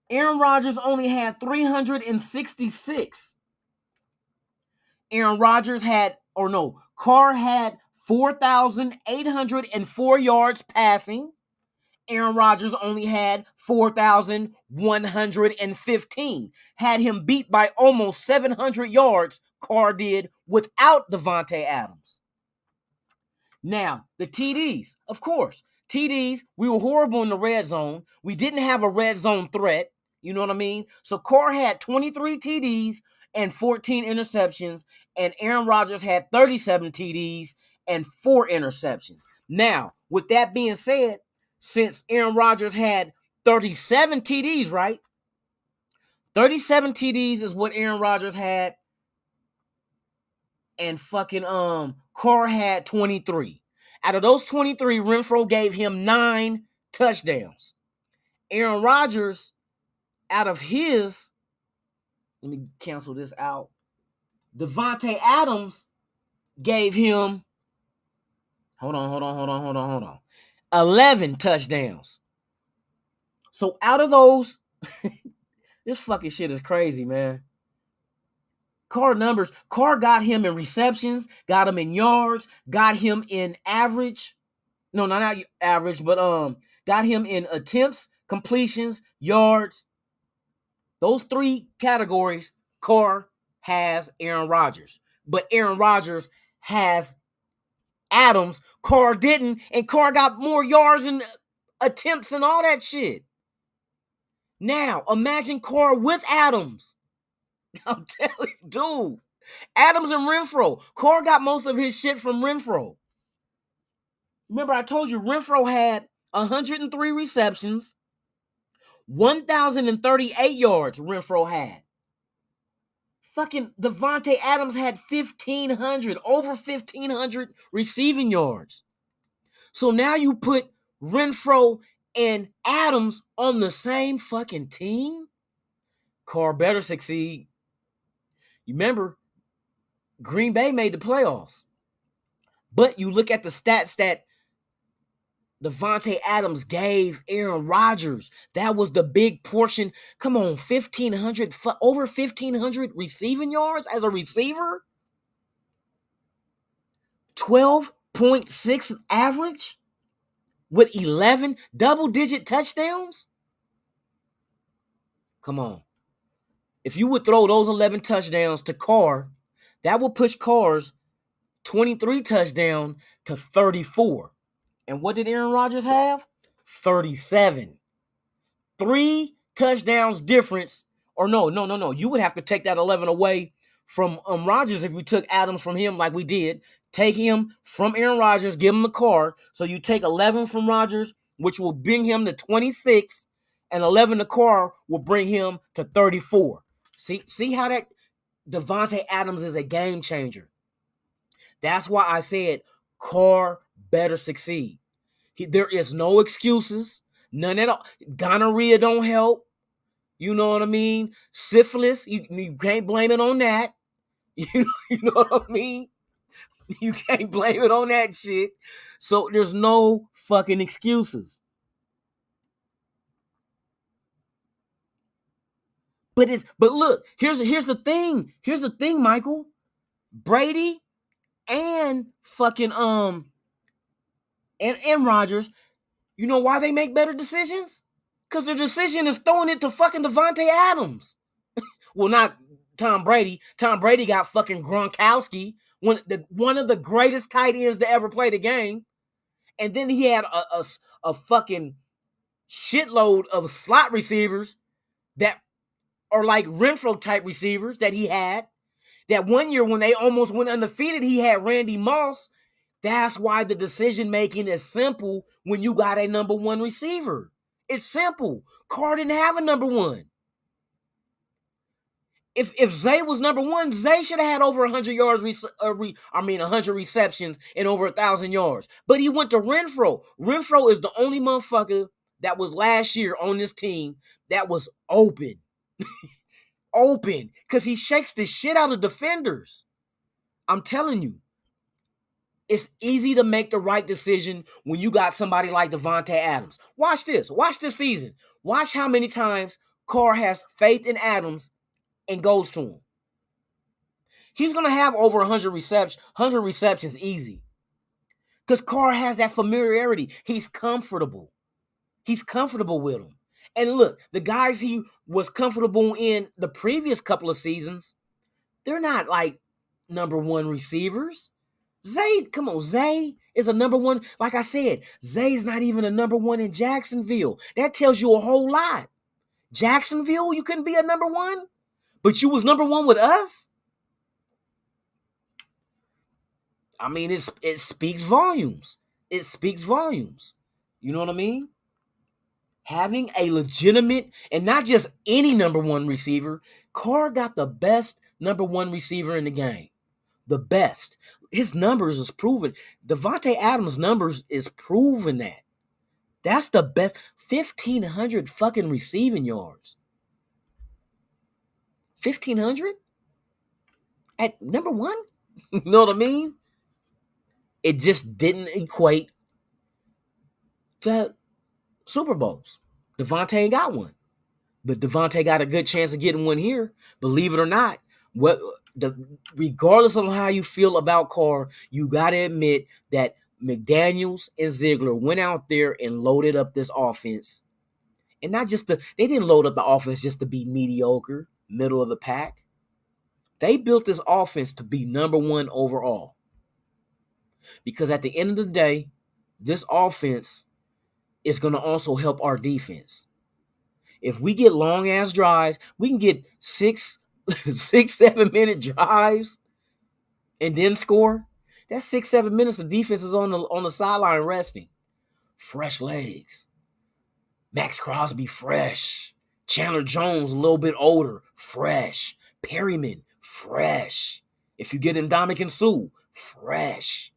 Aaron Rodgers only had 366. Carr had 4,804 yards passing. Aaron Rodgers only had 4,115. Had him beat by almost 700 yards, Carr did, without Devonta Adams. Now, the TDs, of course. TDs, we were horrible in the red zone. We didn't have a red zone threat. You know what I mean? So Carr had 23 TDs and 14 interceptions, and Aaron Rodgers had 37 TDs and 4 interceptions. Now, with that being said, since Aaron Rodgers had 37 TDs, right? 37 TDs is what Aaron Rodgers had, and fucking Carr had 23. Out of those 23, Renfro gave him 9 touchdowns. Aaron Rodgers, out of his, let me cancel this out. Devonta Adams gave him, hold on, 11 touchdowns. So out of those, this fucking shit is crazy, man. Carr numbers, Carr got him in receptions, got him in yards, got him in average. No, not average, but got him in attempts, completions, yards. Those 3 categories, Carr has Aaron Rodgers. But Aaron Rodgers has Adams. Carr didn't, and Carr got more yards and attempts and all that shit. Now, imagine Carr with Adams. I'm telling you, dude. Adams and Renfro. Carr got most of his shit from Renfro. Remember, I told you Renfro had 103 receptions, 1,038 yards Renfro had. Fucking Devonta Adams had 1,500, over 1,500 receiving yards. So now you put Renfro and Adams on the same fucking team? Carr better succeed. You remember, Green Bay made the playoffs. But you look at the stats that Devonta Adams gave Aaron Rodgers. That was the big portion. Come on, 1,500, over 1,500 receiving yards as a receiver? 12.6 average with 11 double-digit touchdowns? Come on. If you would throw those 11 touchdowns to Carr, that would push Carr's 23 touchdown to 34. And what did Aaron Rodgers have? 37. 3 touchdowns difference. Or no. You would have to take that 11 away from Rodgers if we took Adams from him like we did. Take him from Aaron Rodgers, give him the Carr. So you take 11 from Rodgers, which will bring him to 26, and 11 to Carr will bring him to 34. See how that Devonta Adams is a game changer. That's why I said Carr better succeed. There is no excuses. None at all. Gonorrhea don't help. You know what I mean? Syphilis, you can't blame it on that. You know what I mean? You can't blame it on that shit. So there's no fucking excuses. But look, here's the thing. Here's the thing, Michael. Brady and fucking and Rodgers, you know why they make better decisions? Because their decision is throwing it to fucking Devonta Adams. Well, not Tom Brady. Tom Brady got fucking Gronkowski, one of the greatest tight ends to ever play the game. And then he had a fucking shitload of slot receivers that are like Renfro type receivers that he had. That one year when they almost went undefeated, he had Randy Moss. That's why the decision making is simple when you got a number 1 receiver. It's simple. Carr didn't have a number 1. If Zay was number 1, Zay should have had over 100 yards, 100 receptions and over 1,000 yards. But he went to Renfro. Renfro is the only motherfucker that was last year on this team that was open. Open. Because he shakes the shit out of defenders. I'm telling you. It's easy to make the right decision when you got somebody like Devonta Adams. Watch this. Watch this season. Watch how many times Carr has faith in Adams and goes to him. He's going to have over 100 receptions easy. Because Carr has that familiarity. He's comfortable. He's comfortable with him. And look, the guys he was comfortable in the previous couple of seasons, they're not like number one receivers. Zay is a number one. Like I said, Zay's not even a number one in Jacksonville. That tells you a whole lot. Jacksonville, you couldn't be a number one, but you was number one with us? I mean, it speaks volumes. It speaks volumes. You know what I mean? Having a legitimate, and not just any number one receiver, Carr got the best number one receiver in the game. The best. His numbers is proven. Devonta Adams' numbers is proven that. That's the best. 1,500 fucking receiving yards. 1,500? At number one? You know what I mean? It just didn't equate to Super Bowls. Devonta ain't got one. But Devonta got a good chance of getting one here. Believe it or not, regardless of how you feel about Carr, you got to admit that McDaniels and Ziegler went out there and loaded up this offense. And not just they didn't load up the offense just to be mediocre, middle of the pack. They built this offense to be number one overall. Because at the end of the day, this offense is going to also help our defense. If we get long ass drives, we can get 6-7 minute drives and then score. That's 6-7 minutes of defense is on the sideline resting. Fresh legs. Max Crosby, fresh. Chandler Jones, a little bit older, fresh. Perryman, fresh. If you get Ndamukong Suh, fresh.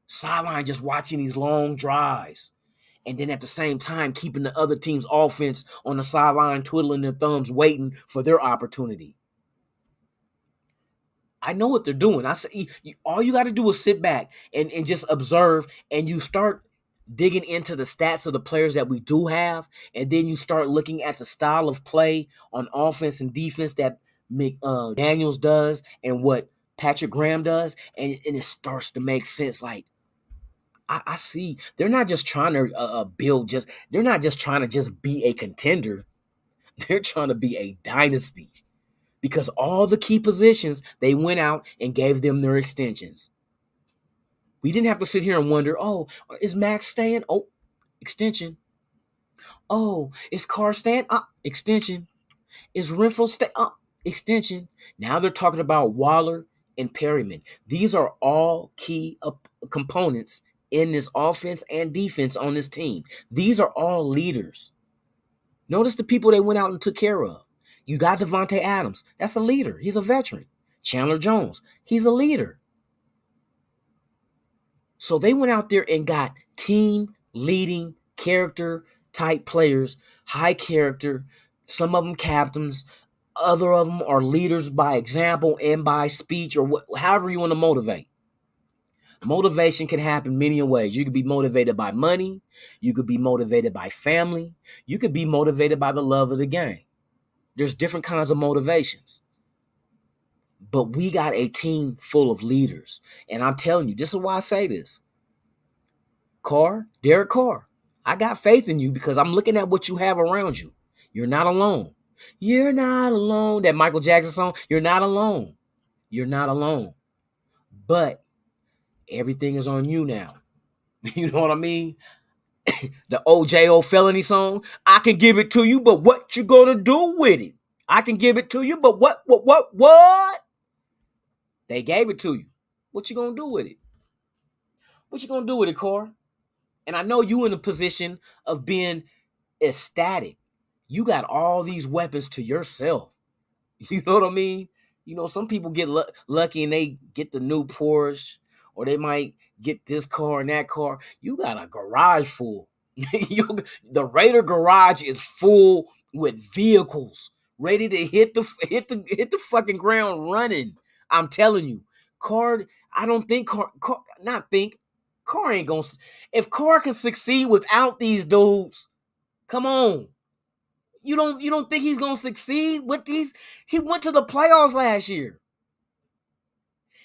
Sideline just watching these long drives. And then at the same time, keeping the other team's offense on the sideline, twiddling their thumbs, waiting for their opportunity. I know what they're doing. All you got to do is sit back and just observe, and you start digging into the stats of the players that we do have, and then you start looking at the style of play on offense and defense that Daniels does and what Patrick Graham does, and it starts to make sense. Like, I see they're not just trying to they're not just trying to just be a contender. They're trying to be a dynasty because all the key positions, they went out and gave them their extensions. We didn't have to sit here and wonder, oh, is Max staying? Oh, extension. Oh, is Carr staying? Extension. Is Renfro staying? Extension. Now they're talking about Waller and Perryman. These are all key components in this offense and defense on this team. These are all leaders. Notice the people they went out and took care of. You got Devonta Adams. That's a leader. He's a veteran. Chandler Jones. He's a leader. So they went out there and got team leading character type players, high character. Some of them captains. Other of them are leaders by example and by speech or however you want to motivate. Motivation can happen many ways. You could be motivated by money. You could be motivated by family. You could be motivated by the love of the game. There's different kinds of motivations. But we got a team full of leaders. And I'm telling you, this is why I say this. Derek Carr, I got faith in you because I'm looking at what you have around you. You're not alone. You're not alone. That Michael Jackson song, you're not alone. You're not alone. But everything is on you now. You know what I mean? The OJO felony song. I can give it to you, but what you gonna do with it? I can give it to you, but what? They gave it to you. What you gonna do with it? What you gonna do with it, Carr? And I know you in a position of being ecstatic. You got all these weapons to yourself. You know what I mean? You know, some people get lucky and they get the new Porsche, or they might get this car and that car. You got a garage full. The Raider garage is full with vehicles ready to hit the fucking ground running. I'm telling you, Carr. I don't think Carr ain't gonna. If Carr can succeed without these dudes, come on. You don't think he's gonna succeed with these? He went to the playoffs last year.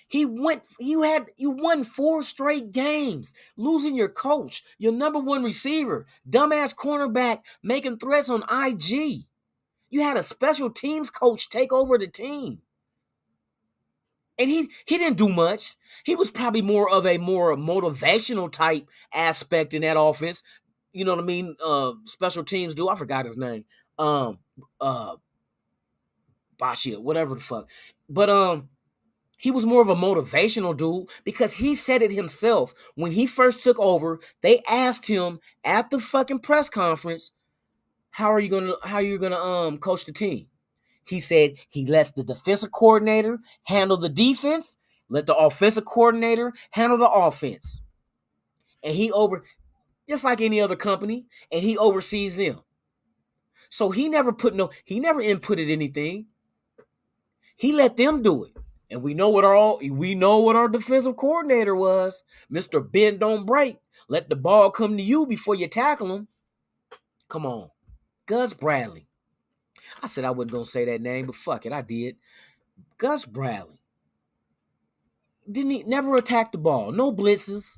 You won 4 straight games, losing your coach, your number 1 receiver, dumbass cornerback making threats on IG. You had a special teams coach take over the team. And he didn't do much. He was probably more of a more motivational type aspect in that offense. You know what I mean? Special teams do. I forgot his name. Bashia, whatever the fuck. But he was more of a motivational dude because he said it himself when he first took over. They asked him at the fucking press conference, how are you gonna coach the team? He said he lets the defensive coordinator handle the defense, let the offensive coordinator handle the offense. And just like any other company, and he oversees them. So he never inputted anything. He let them do it. And we know what our defensive coordinator was. Mr. Bend Don't Break. Let the ball come to you before you tackle him. Come on. Gus Bradley. I said I wasn't going to say that name, but fuck it, I did. Gus Bradley. Never attacked the ball. No blitzes.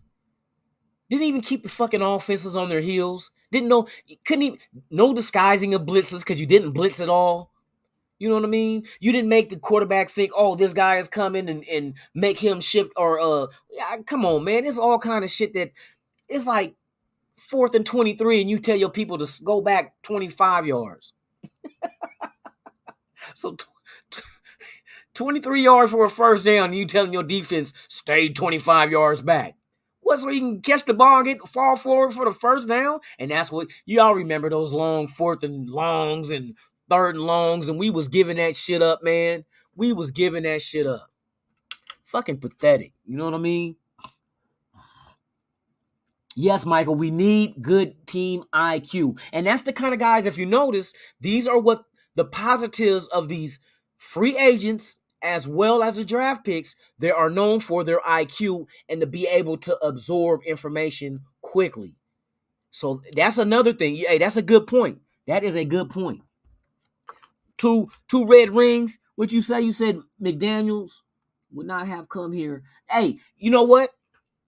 Didn't even keep the fucking offenses on their heels. No disguising of blitzes because you didn't blitz at all. You know what I mean? You didn't make the quarterback think, oh, this guy is coming and make him shift or come on, man. It's all kind of shit that it's like 4th and 23 and you tell your people to go back 25 yards. So 23 yards for a first down and you telling your defense stay 25 yards back. What, so you can catch the ball and fall forward for the first down? And that's what you all remember, those long 4th and longs and 3rd and longs, and we was giving that shit up, man. We was giving that shit up. Fucking pathetic. You know what I mean? Yes, Michael, we need good team IQ. And that's the kind of guys, if you notice, these are what the positives of these free agents as well as the draft picks, they are known for their IQ and to be able to absorb information quickly. So that's another thing. Hey, that's a good point. That is a good point. Two red rings. What you say? You said McDaniels would not have come here. Hey, you know what?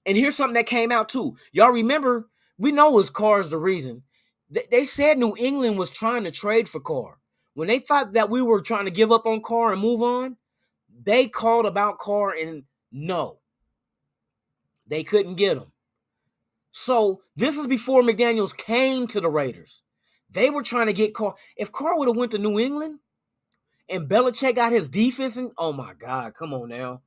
And here's something that came out too. Y'all remember, we know it's Carr's the reason. They said New England was trying to trade for Carr. When they thought that we were trying to give up on Carr and move on, they called about Carr and no. They couldn't get him. So this is before McDaniels came to the Raiders. They were trying to get Carr. If Carr would have went to New England and Belichick got his defense in, oh my God, come on now.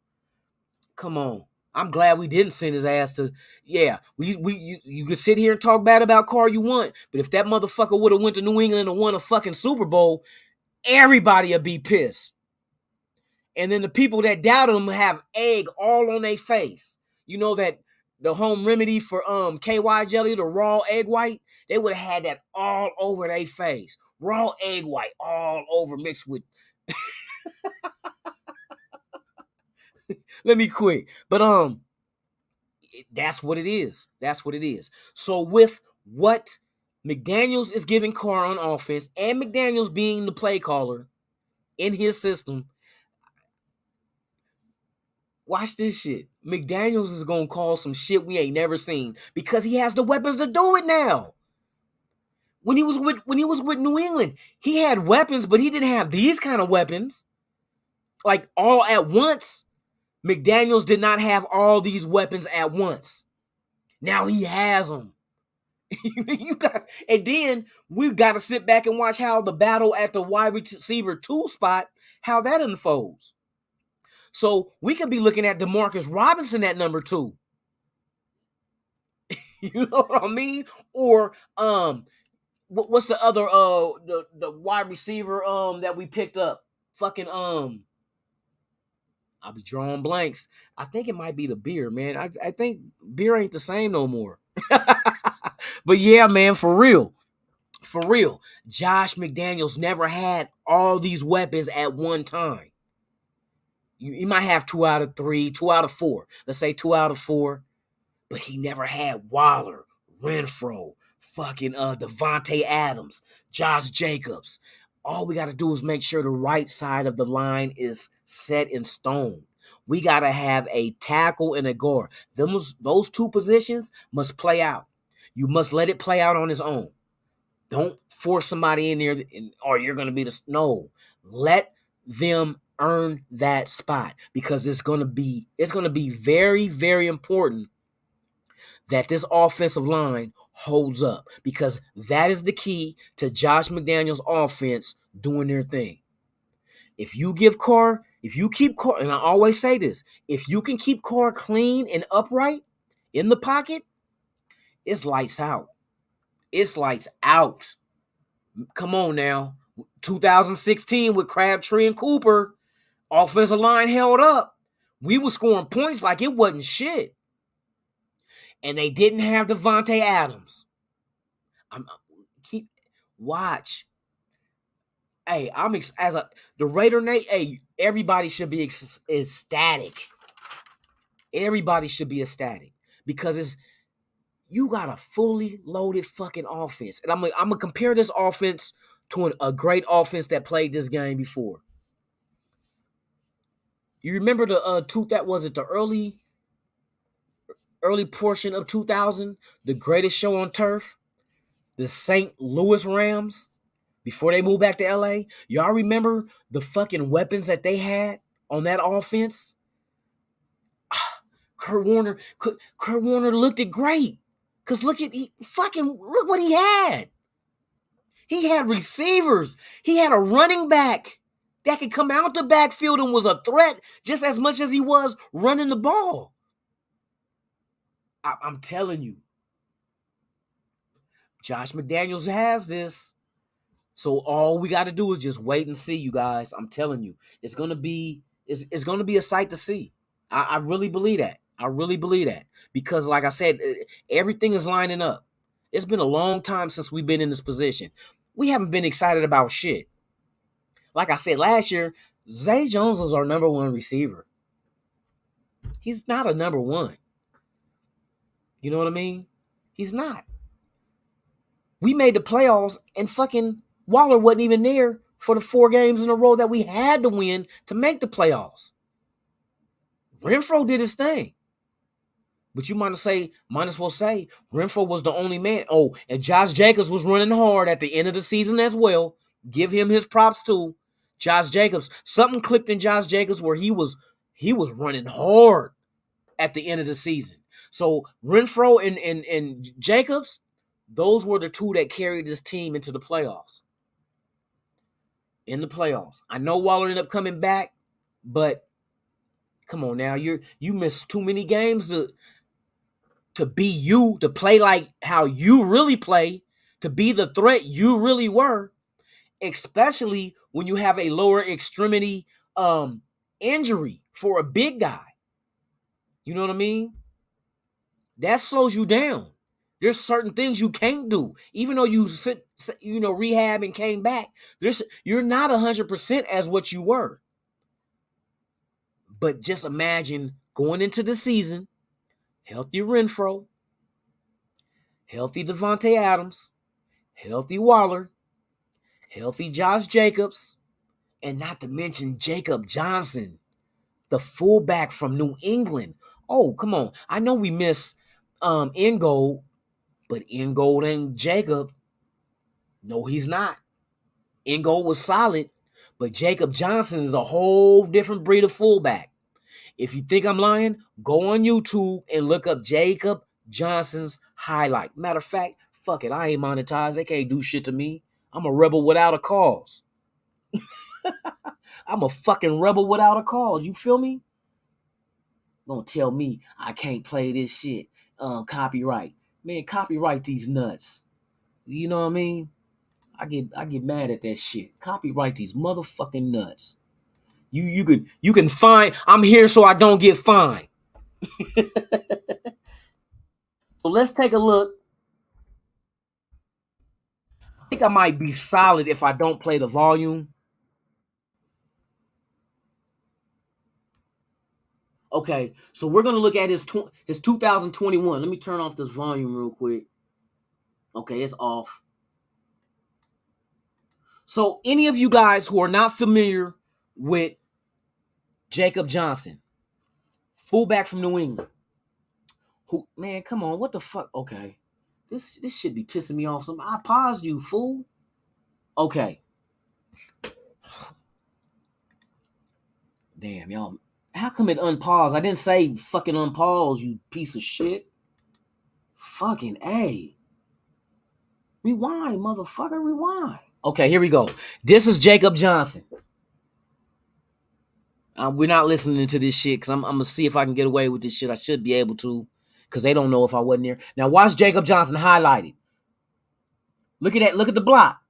Come on. I'm glad we didn't send his ass to, you could sit here and talk bad about Carr you want, but if that motherfucker would have went to New England and won a fucking Super Bowl, everybody would be pissed. And then the people that doubted him have egg all on their face. You know that the home remedy for KY jelly, the raw egg white, they would have had that all over their face. Raw egg white all over mixed with let me quit. But that's what it is. That's what it is. So with what McDaniels is giving Carr on offense and McDaniels being the play caller in his system, watch this shit. McDaniels is going to call some shit we ain't never seen because he has the weapons to do it now. When he was with New England, he had weapons, but he didn't have these kind of weapons. Like all at once. McDaniels did not have all these weapons at once. Now he has them. And then we've got to sit back and watch how the battle at the wide receiver 2 spot, how that unfolds. So we could be looking at DeMarcus Robinson at number 2. You know what I mean? Or what's the other the wide receiver that we picked up? Fucking I'll be drawing blanks. I think it might be the beer, man. I think beer ain't the same no more. But yeah, man, for real. For real. Josh McDaniels never had all these weapons at one time. You might have 2 out of 3, 2 out of 4. Let's say 2 out of 4. But he never had Waller, Renfro, fucking Devonta Adams, Josh Jacobs. All we got to do is make sure the right side of the line is set in stone. We got to have a tackle and a guard. Those two positions must play out. You must let it play out on its own. Don't force somebody in there or you're going to be the... No. Let them earn that spot because it's going to be very, very important that this offensive line holds up because that is the key to Josh McDaniels' offense doing their thing. If you keep Carr, and I always say this, if you can keep Carr clean and upright in the pocket, it's lights out. It's lights out. Come on now. 2016 with Crabtree and Cooper, offensive line held up. We were scoring points like it wasn't shit. And they didn't have Devonta Adams. Watch. Hey, the Raider Nate. Hey, everybody should be ecstatic. Everybody should be ecstatic because you got a fully loaded fucking offense, and I'm gonna compare this offense to a great offense that played this game before. You remember the early portion of 2000, the greatest show on turf, the St. Louis Rams, before they moved back to LA? Y'all remember the fucking weapons that they had on that offense? Kurt Warner looked it great. Cause look what he had. He had receivers. He had a running back that could come out the backfield and was a threat just as much as he was running the ball. I'm telling you, Josh McDaniels has this. So all we got to do is just wait and see, you guys. I'm telling you, it's gonna be a sight to see. I really believe that. I really believe that because, like I said, everything is lining up. It's been a long time since we've been in this position. We haven't been excited about shit. Like I said last year, Zay Jones was our number one receiver. He's not a number one. You know what I mean? He's not. We made the playoffs and fucking Waller wasn't even there for the 4 games in a row that we had to win to make the playoffs. Renfro did his thing. But you might as well say Renfro was the only man. Oh, and Josh Jacobs was running hard at the end of the season as well. Give him his props too. Josh Jacobs, something clicked in Josh Jacobs where he was running hard at the end of the season. So Renfro and Jacobs, those were the two that carried this team into the playoffs. In the playoffs. I know Waller ended up coming back, but come on now, you missed too many games to be you, to play like how you really play, to be the threat you really were, especially when you have a lower extremity injury for a big guy. You know what I mean? That slows you down. There's certain things you can't do. Even though you rehab and came back, you're not 100% as what you were. But just imagine going into the season, healthy Renfro, healthy Devonta Adams, healthy Waller, healthy Josh Jacobs, and not to mention Jacob Johnson, the fullback from New England. Oh, come on. I know we miss Ingold, but Ingold ain't Jacob. No, he's not. Ingold was solid, but Jacob Johnson is a whole different breed of fullback. If you think I'm lying, go on YouTube and look up Jacob Johnson's highlight. Matter of fact, fuck it. I ain't monetized. They can't do shit to me. I'm a rebel without a cause. I'm a fucking rebel without a cause. You feel me? Don't tell me I can't play this shit. Copyright. Man, copyright these nuts. You know what I mean? I get mad at that shit. Copyright these motherfucking nuts. You can find. I'm here so I don't get fined. So let's take a look. I think I might be solid if I don't play the volume. Okay, so we're gonna look at his 2021. Let me turn off this volume real quick. Okay, it's off. So any of you guys who are not familiar with Jacob Johnson, fullback from New England, who, man, come on, what the fuck? Okay, this should be pissing me off. I paused you, fool. Okay, damn, y'all. How come it unpaused? I didn't say fucking unpause, you piece of shit. Fucking A. Rewind, motherfucker, rewind. Okay, here we go. This is Jacob Johnson. We're not listening to this shit because I'm going to see if I can get away with this shit. I should be able to because they don't know if I wasn't there. Now, watch Jacob Johnson highlighted. Look at that. Look at the block.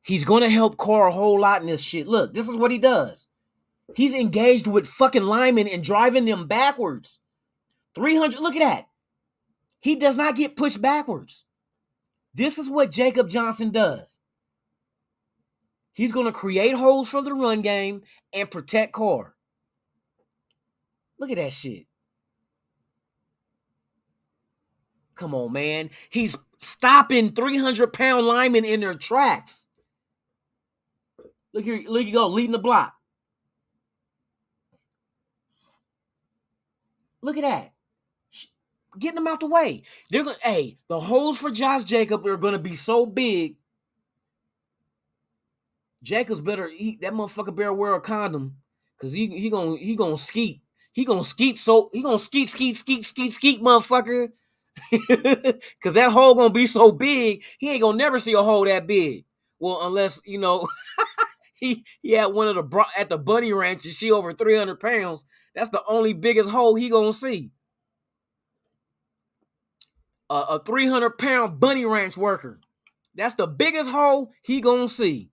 He's going to help Carr a whole lot in this shit. Look, this is what he does. He's engaged with fucking linemen and driving them backwards. 300. Look at that. He does not get pushed backwards. This is what Jacob Johnson does. He's going to create holes for the run game and protect Carr. Look at that shit. Come on, man. He's stopping 300-pound linemen in their tracks. Look here. Look, you go, leading the block. Look at that. Getting them out the way. They're going. Hey, the holes for Josh Jacobs are going to be so big. Jacobs better eat that motherfucker. Better wear a condom, cause he gonna skeet. He gonna skeet. So he gonna skeet, motherfucker. Cause that hole gonna be so big, he ain't gonna never see a hole that big. Well, unless he had one of the at the bunny ranch and she over 300 pounds. That's the only biggest hole he gonna see. A 300-pound bunny ranch worker. That's the biggest hole he gonna see.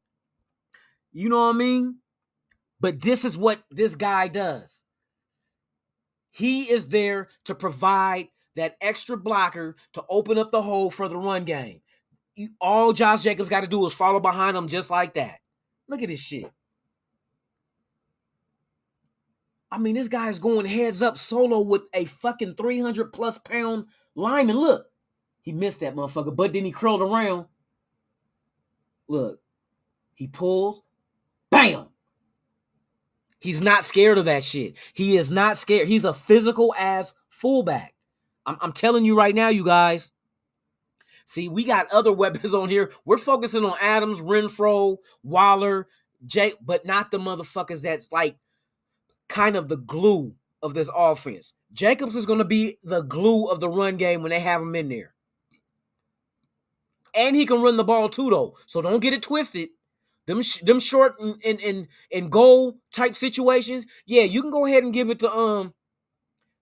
You know what I mean? But this is what this guy does. He is there to provide that extra blocker to open up the hole for the run game. All Josh Jacobs got to do is follow behind him just like that. Look at this shit. I mean, this guy's going heads up solo with a fucking 300-plus pound lineman. Look, he missed that motherfucker, but then he curled around. Look, he pulls. Bam! He's not scared of that shit. He is not scared. He's a physical ass fullback. I'm telling you right now, you guys. See, we got other weapons on here. We're focusing on Adams, Renfro, Waller, Jake, but not the motherfuckers that's like kind of the glue of this offense. Jacobs is going to be the glue of the run game when they have him in there. And he can run the ball too, though. So don't get it twisted. Them short and goal type situations, yeah, you can go ahead and give it to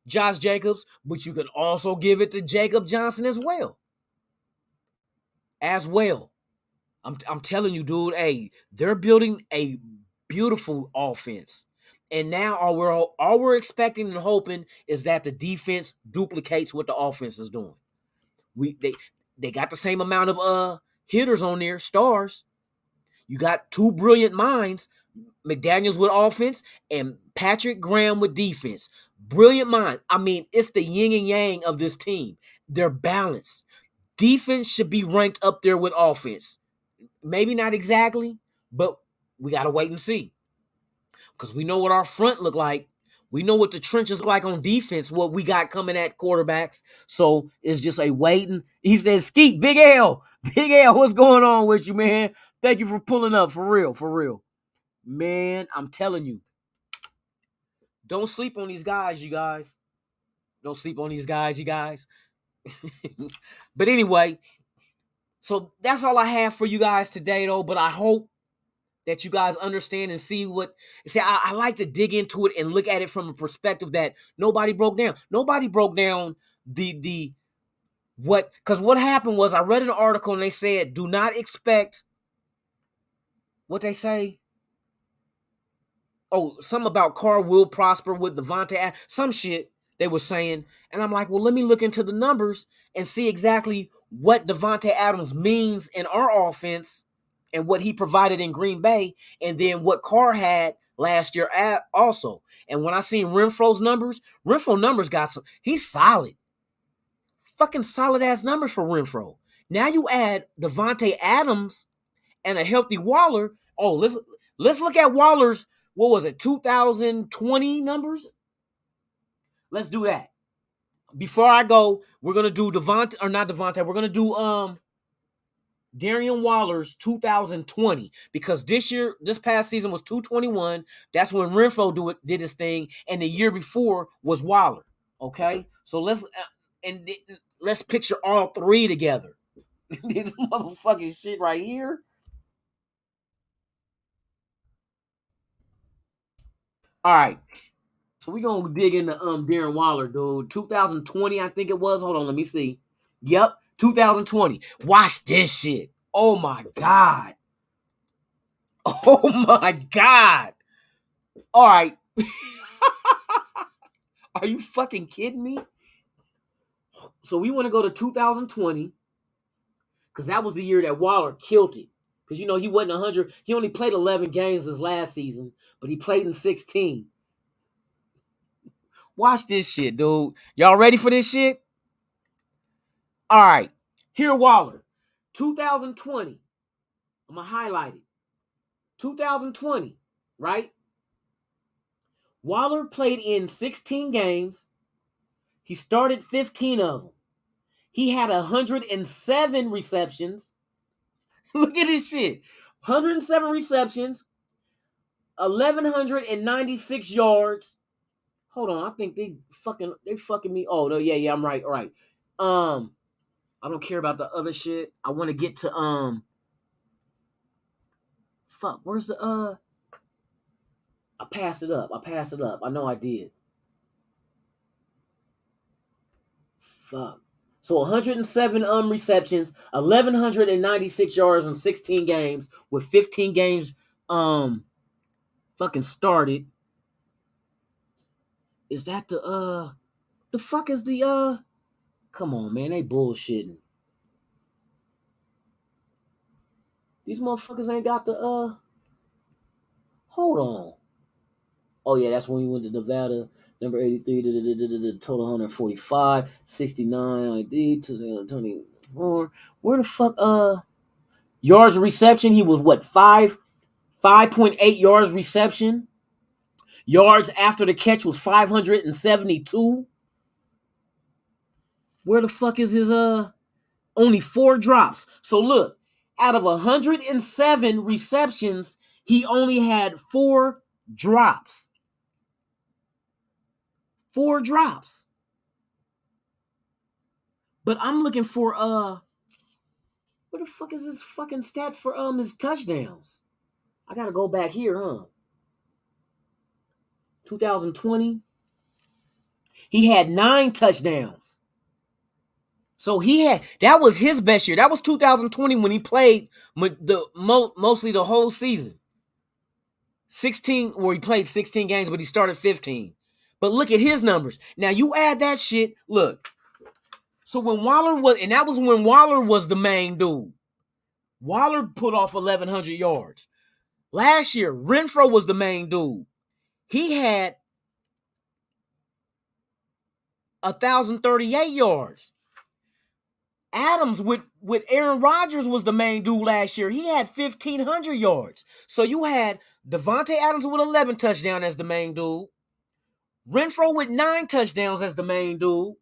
Josh Jacobs, but you can also give it to Jacob Johnson as well. I'm telling you, dude, hey, they're building a beautiful offense. And now all we're expecting and hoping is that the defense duplicates what the offense is doing. They got the same amount of hitters on there, stars. You got two brilliant minds, McDaniels with offense and Patrick Graham with defense. Brilliant mind. I mean, it's the yin and yang of this team. They're balanced. Defense should be ranked up there with offense. Maybe not exactly, but we got to wait and see. Because we know what our front look like. We know what the trenches look like on defense, what we got coming at quarterbacks. So it's just a waiting. He says, Skeet, Big L, what's going on with you, man? Thank you for pulling up, for real. Man, I'm telling you. Don't sleep on these guys, you guys. Don't sleep on these guys, you guys. But anyway, so that's all I have for you guys today, though. But I hope that you guys understand and see what. See, I like to dig into it and look at it from a perspective that nobody broke down. Nobody broke down the what, because what happened was I read an article and they said, do not expect what they say. Oh, something about Carr will prosper with Devonta, some shit they were saying. And I'm like, well, let me look into the numbers and see exactly what Devonta Adams means in our offense and what he provided in Green Bay, and then what Carr had last year also. And when I seen Renfro's numbers, Renfro numbers got some, he's solid. Fucking solid ass numbers for Renfro. Now you add Devonta Adams and a healthy Waller. Oh, let's look at Waller's, what was it, 2020 numbers? Let's do that. Before I go, we're gonna do Devonta, or not Devonta, we're gonna do Darren Waller's 2020, because this past season was 221. That's when Renfro did his thing, and the year before was Waller. Okay, so let's picture all three together. This motherfucking shit right here. All right, so we gonna dig into Darren Waller, dude. 2020, I think it was. Hold on, let me see. Yep, 2020. Watch this shit. Oh my god. Oh my god. All right. Are you fucking kidding me? So we want to go to 2020, because that was the year that Waller killed it. Because, you know, he wasn't 100. He only played 11 games this last season, but he played in 16. Watch this shit, dude. Y'all ready for this shit? All right. Here, Waller. 2020. I'm going to highlight it. 2020, right? Waller played in 16 games. He started 15 of them. He had 107 receptions. Look at this shit. 107 receptions, 1,196 yards. Hold on, I think they fucking me. Oh no, yeah, I'm right. All right. I don't care about the other shit. I want to get to fuck, where's the I passed it up. I know I did. Fuck. So 107 receptions, 1,196 yards in 16 games, with 15 games fucking started. Is that the fuck is the come on, man, they bullshitting. These motherfuckers ain't got the hold on. Oh yeah, that's when we went to Nevada. Number 83, total 145, 69 ID, 224. Where the fuck yards reception? He was what, 5.8 yards reception. Yards after the catch was 572. Where the fuck is his only 4 drops? So look, out of 107 receptions, he only had 4 drops. 4 drops. But I'm looking for where the fuck is his fucking stats for his touchdowns? I gotta go back here, huh? 2020. He had 9 touchdowns. So that was his best year. That was 2020 when he played mostly the whole season. 16, where he played 16 games, but he started 15. But look at his numbers. Now you add that shit. Look. So when Waller was, and that was when Waller was the main dude. Waller put off 1,100 yards. Last year, Renfro was the main dude. He had 1,038 yards. Adams with Aaron Rodgers was the main dude last year. He had 1,500 yards. So you had Devonta Adams with 11 touchdowns as the main dude. Renfro with 9 touchdowns as the main dude.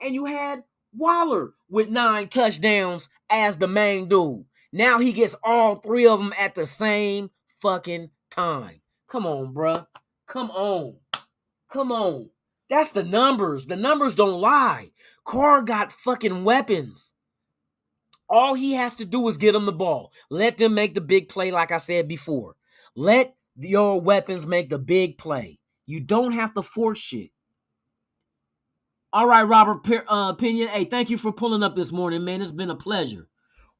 And you had Waller with 9 touchdowns as the main dude. Now he gets all 3 of them at the same fucking time. Come on, bruh. Come on. That's the numbers. The numbers don't lie. Carr got fucking weapons. All he has to do is get them the ball. Let them make the big play, like I said before. Let your weapons make the big play. You don't have to force shit. All right, Robert Pinion. Hey, thank you for pulling up this morning, man. It's been a pleasure.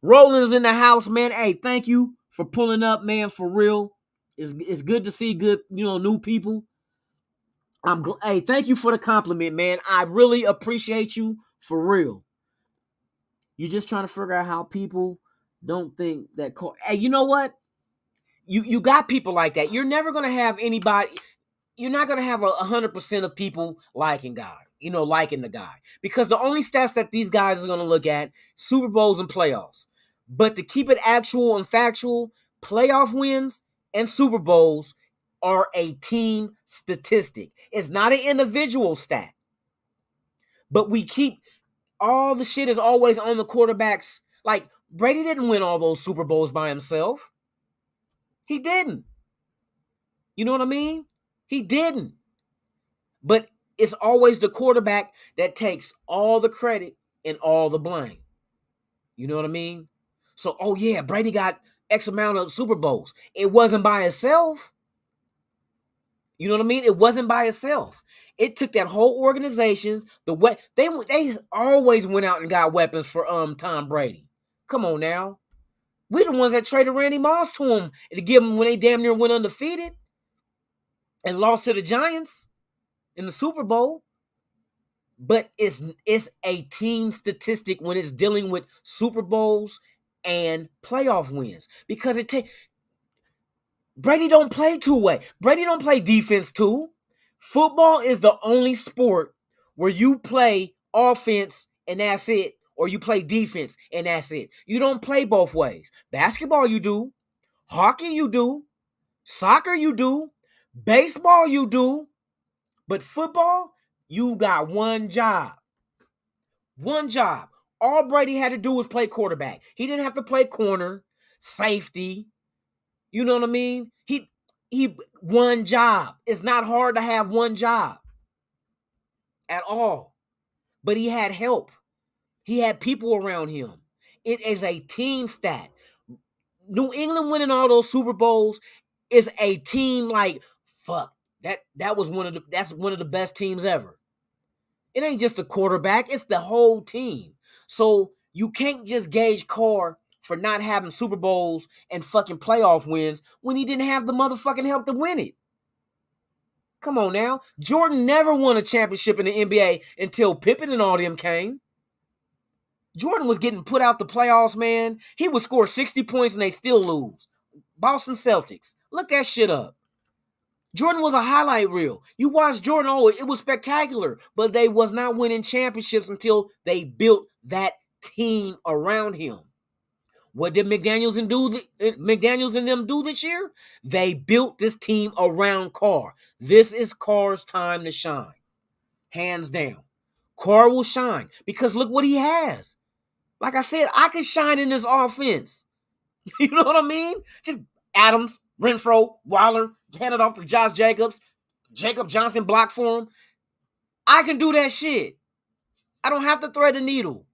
Roland's in the house, man. Hey, thank you for pulling up, man, for real. It's good to see good, new people. Hey, thank you for the compliment, man. I really appreciate you for real. You're just trying to figure out how people don't think that. Hey, you know what? You got people like that. You're never gonna have anybody. You're not gonna have 100% of people liking God. liking the guy. Because the only stats that these guys are going to look at, Super Bowls and playoffs. But to keep it actual and factual, playoff wins and Super Bowls are a team statistic. It's not an individual stat. But we keep, all the shit is always on the quarterbacks. Like, Brady didn't win all those Super Bowls by himself. He didn't. You know what I mean? He didn't. But it's always the quarterback that takes all the credit and all the blame. You know what I mean? So, oh yeah, Brady got X amount of Super Bowls. It wasn't by itself. You know what I mean? It wasn't by itself. It took that whole organization. They always went out and got weapons for Tom Brady. Come on now. We the ones that traded Randy Moss to him to give him when they damn near went undefeated and lost to the Giants in the Super Bowl. But it's a team statistic when it's dealing with Super Bowls and playoff wins. Because Brady don't play two-way. Brady don't play defense too. Football is the only sport where you play offense and that's it, or you play defense and that's it. You don't play both ways. Basketball you do. Hockey you do. Soccer you do. Baseball you do. But football, you got one job. One job. All Brady had to do was play quarterback. He didn't have to play corner, safety. You know what I mean? He one job. It's not hard to have one job at all. But he had help. He had people around him. It is a team stat. New England winning all those Super Bowls is a team like, fuck. That's one of the best teams ever. It ain't just the quarterback, it's the whole team. So you can't just gauge Carr for not having Super Bowls and fucking playoff wins when he didn't have the motherfucking help to win it. Come on now. Jordan never won a championship in the NBA until Pippen and all them came. Jordan was getting put out the playoffs, man. He would score 60 points and they still lose. Boston Celtics. Look that shit up. Jordan was a highlight reel. You watched Jordan, it was spectacular. But they was not winning championships until they built that team around him. What did McDaniels and them do this year? They built this team around Carr. This is Carr's time to shine. Hands down. Carr will shine because look what he has. Like I said, I can shine in this offense. You know what I mean? Just Adams, Renfro, Waller, hand it off to Josh Jacobs. Jacob Johnson block for him. I can do that shit. I don't have to thread the needle.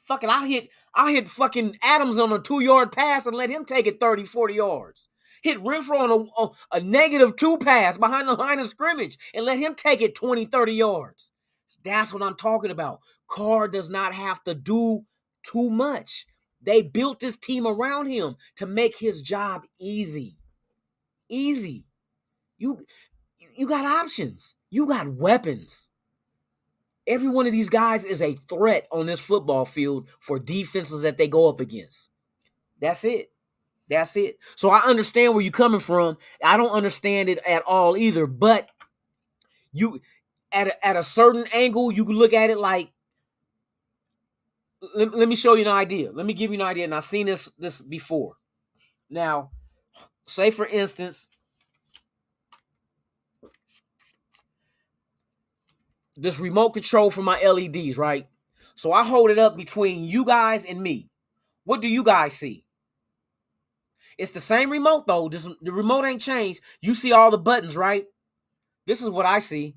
Fuck it, I'll hit fucking Adams on a 2-yard pass and let him take it 30, 40 yards. Hit Renfro on a -2 pass behind the line of scrimmage and let him take it 20, 30 yards. That's what I'm talking about. Carr does not have to do too much. They built this team around him to make his job easy. Easy. You got options. You got weapons. Every one of these guys is a threat on this football field for defenses that they go up against. That's it. That's it. So I understand where you're coming from. I don't understand it at all either. But you, at a certain angle, you can look at it like, let me show you an idea. Let me give you an idea. And I've seen this before. Now, say for instance, this remote control for my LEDs, right? So I hold it up between you guys and me. What do you guys see? It's the same remote though. The remote ain't changed. You see all the buttons, right? This is what I see.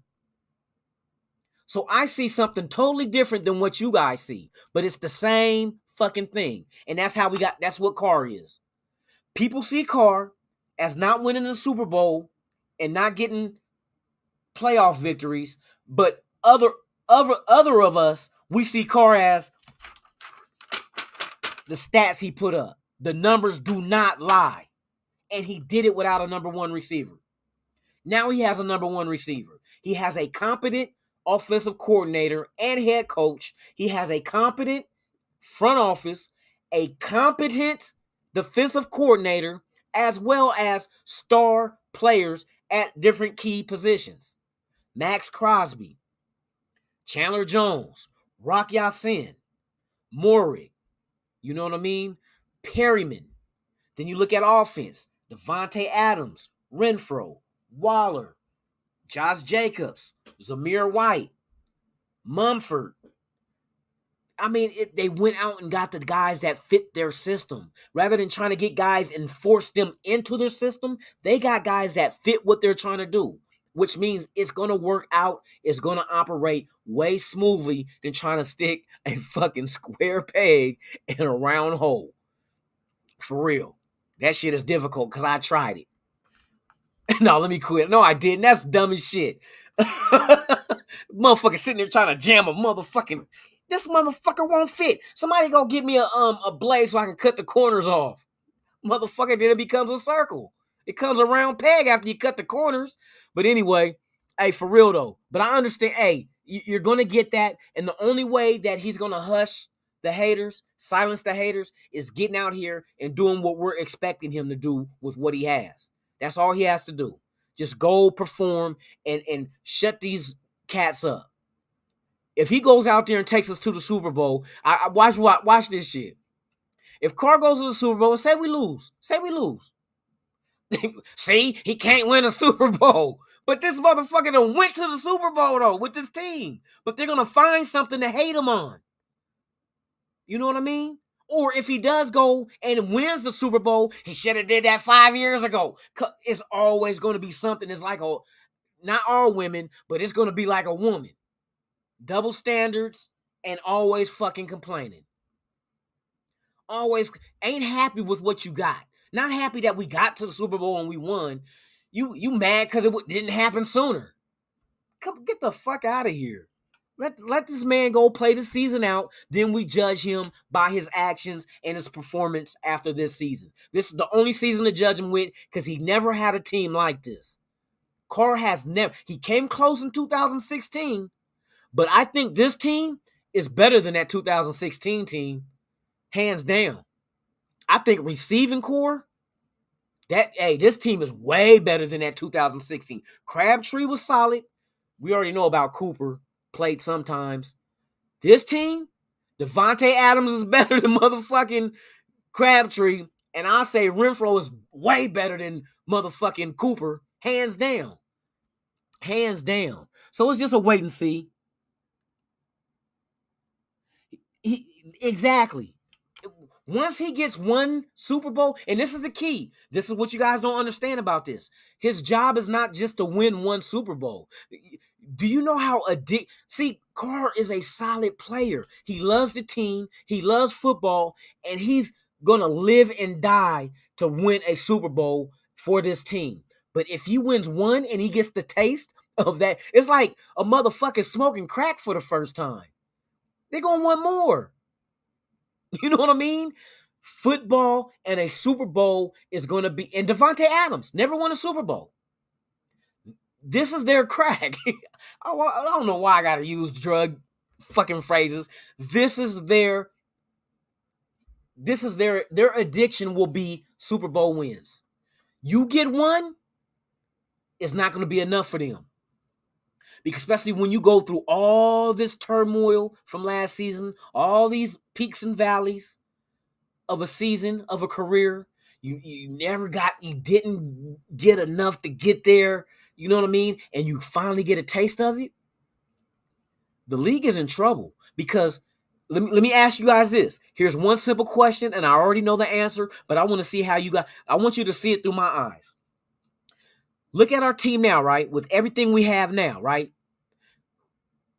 So I see something totally different than what you guys see. But it's the same fucking thing. And that's what Carr is. People see Carr as not winning the Super Bowl and not getting playoff victories, but other of us, we see Carr as the stats he put up. The numbers do not lie. And he did it without a number one receiver. Now he has a number one receiver. He has a competent offensive coordinator and head coach. He has a competent front office, a competent defensive coordinator, as well as star players at different key positions. Max Crosby, Chandler Jones, Rock Ya-Sin, Maury, you know what I mean? Perryman. Then you look at offense, Devonta Adams, Renfro, Waller, Josh Jacobs, Zamir White, Mumford. I mean, they went out and got the guys that fit their system. Rather than trying to get guys and force them into their system, they got guys that fit what they're trying to do, which means it's going to work out. It's going to operate way smoothly than trying to stick a fucking square peg in a round hole. For real. That shit is difficult because I tried it. No, let me quit. No, I didn't. That's dumb as shit. Motherfucker sitting there trying to jam a motherfucking. This motherfucker won't fit. Somebody go get me a blade so I can cut the corners off. Motherfucker, then it becomes a circle. It comes a round peg after you cut the corners. But anyway, hey, for real though. But I understand, hey, you're gonna get that, and the only way that he's gonna hush the haters, silence the haters, is getting out here and doing what we're expecting him to do with what he has. That's all he has to do. Just go perform and shut these cats up. If he goes out there and takes us to the Super Bowl, I watch this shit. If Carr goes to the Super Bowl and say we lose. See, he can't win a Super Bowl. But this motherfucker done went to the Super Bowl though with this team. But they're gonna find something to hate him on. You know what I mean? Or if he does go and wins the Super Bowl, he should have did that 5 years ago. It's always going to be something that's like not all women, but it's going to be like a woman. Double standards and always fucking complaining. Always ain't happy with what you got. Not happy that we got to the Super Bowl and we won. You mad because it didn't happen sooner. Come get the fuck out of here. Let this man go play the season out. Then we judge him by his actions and his performance after this season. This is the only season to judge him with because he never had a team like this. Carr has never. He came close in 2016, but I think this team is better than that 2016 team, hands down. I think receiving core, this team is way better than that 2016. Crabtree was solid. We already know about Cooper. Played sometimes. This team, Devonta Adams is better than motherfucking Crabtree, and I'll say Renfro is way better than motherfucking Cooper, hands down. Hands down. So it's just a wait and see. Exactly. Once he gets one Super Bowl, and this is the key. This is what you guys don't understand about this. His job is not just to win one Super Bowl. Do you know how See, Carr is a solid player. He loves the team. He loves football, and he's going to live and die to win a Super Bowl for this team. But if he wins one and he gets the taste of that, it's like a motherfucker smoking crack for the first time. They're going to want more. You know what I mean? Football and a Super Bowl is going to be... And Devonta Adams never won a Super Bowl. This is their crack. I don't know why I got to use drug fucking phrases. This is their addiction will be Super Bowl wins. You get one, it's not going to be enough for them. Because especially when you go through all this turmoil from last season, all these peaks and valleys of a season, of a career, you didn't get enough to get there, you know what I mean? And you finally get a taste of it. The league is in trouble because let me ask you guys this. Here's one simple question, and I already know the answer, but I want to see how I want you to see it through my eyes. Look at our team now, right? With everything we have now, right?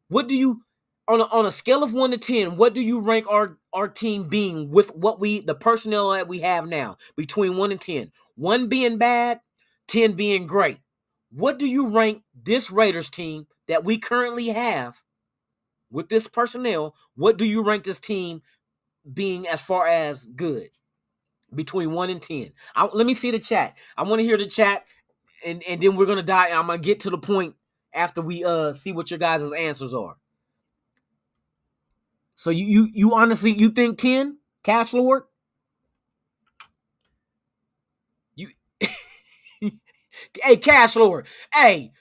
What do you, on a scale of 1 to 10, what do you rank our team being with the personnel that we have now, between 1 and 10? 1 being bad, 10 being great. What do you rank this Raiders team that we currently have with this personnel? What do you rank this team being as far as good? Between 1 and 10. Let me see the chat. I want to hear the chat. And then we're gonna die. I'm gonna get to the point after we see what your guys' answers are. So you honestly you think 10, Cash Lord? You hey, Cash Lord. Hey,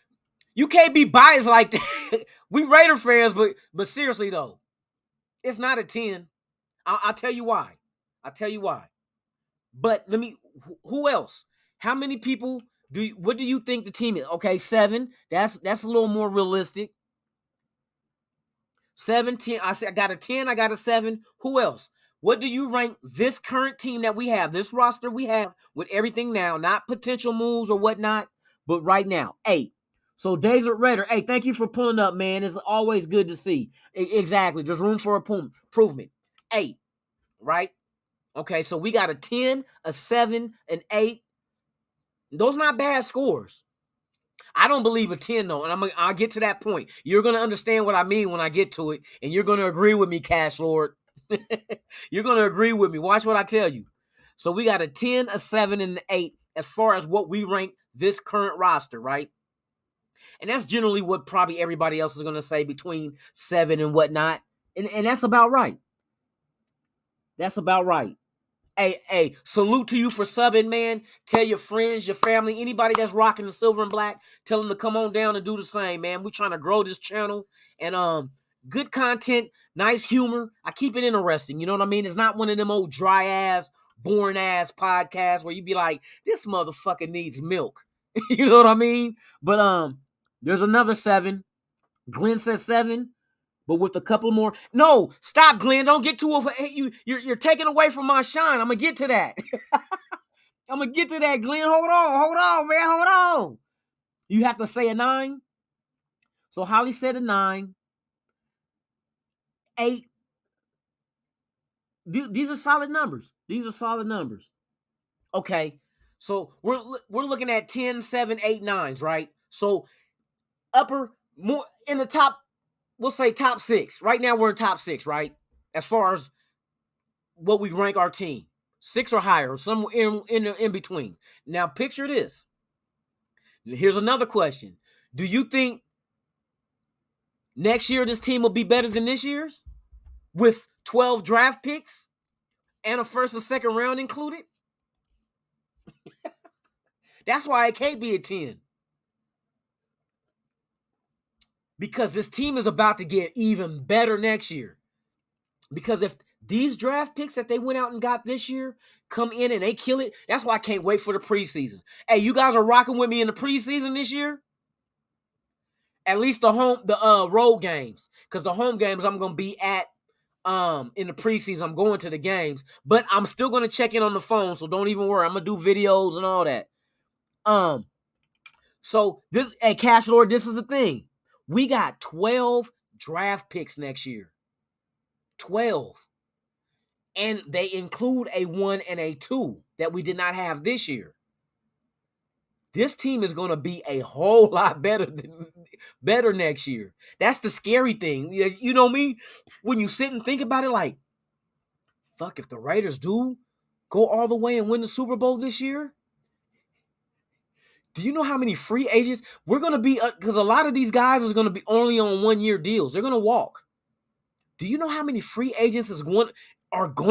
you can't be biased like that. We Raider fans, but seriously though, it's not a 10. I'll tell you why. But let me. Who else? How many people what do you think the team is? Okay, 7. That's a little more realistic. 7, 10. I got a 10. I got a 7. Who else? What do you rank this current team that we have, this roster we have with everything now, not potential moves or whatnot, but right now, 8. So Desert Raider, hey, thank you for pulling up, man. It's always good to see. Exactly. There's room for improvement. 8, right? Okay, so we got a 10, a 7, an 8. Those not bad scores. I don't believe a 10 though, and I'll get to that point. You're gonna understand what I mean when I get to it, and you're gonna agree with me, Cash Lord. You're gonna agree with me. Watch what I tell you. So we got a 10, a 7, and an 8 as far as what we rank this current roster, right? And that's generally what probably everybody else is gonna say between 7 and whatnot, and that's about right. That's about right. Hey, salute to you for subbing, man. Tell your friends, your family, anybody that's rocking the silver and black, tell them to come on down and do the same, man. We're trying to grow this channel. And good content, nice humor. I keep it interesting, you know what I mean? It's not one of them old dry-ass, boring-ass podcasts where you be like, this motherfucker needs milk. You know what I mean? But there's another 7. Glenn says 7. But with a couple more. No, stop, Glenn. Don't get too over. Hey, you're taking away from my shine. I'm gonna get to that. I'm gonna get to that, Glenn. Hold on, man. Hold on. You have to say a 9. So Holly said a 9. 8. These are solid numbers. Okay. So we're looking at 10, 7, 8, 9s, right? So upper more in the top. We'll say top 6. Right now we're in top 6, right? As far as what we rank our team, 6 or higher, somewhere in between. Now picture this. Here's another question. Do you think next year this team will be better than this year's with 12 draft picks and a first and second round included? That's why it can't be a 10. Because this team is about to get even better next year. Because if these draft picks that they went out and got this year come in and they kill it, that's why I can't wait for the preseason. Hey, you guys are rocking with me in the preseason this year? At least the road games. Because the home games I'm gonna be at in the preseason. I'm going to the games. But I'm still gonna check in on the phone, so don't even worry. I'm gonna do videos and all that. So this, hey, Cash Lord, this is the thing. We got 12 draft picks next year. 12. And they include a 1 and a 2 that we did not have this year. This team is going to be a whole lot better next year. That's the scary thing. You know me? When you sit and think about it, like, fuck, if the Raiders do go all the way and win the Super Bowl this year, do you know how many free agents we're going to be? Because a lot of these guys are going to be only on 1-year deals. They're going to walk. Do you know how many free agents are going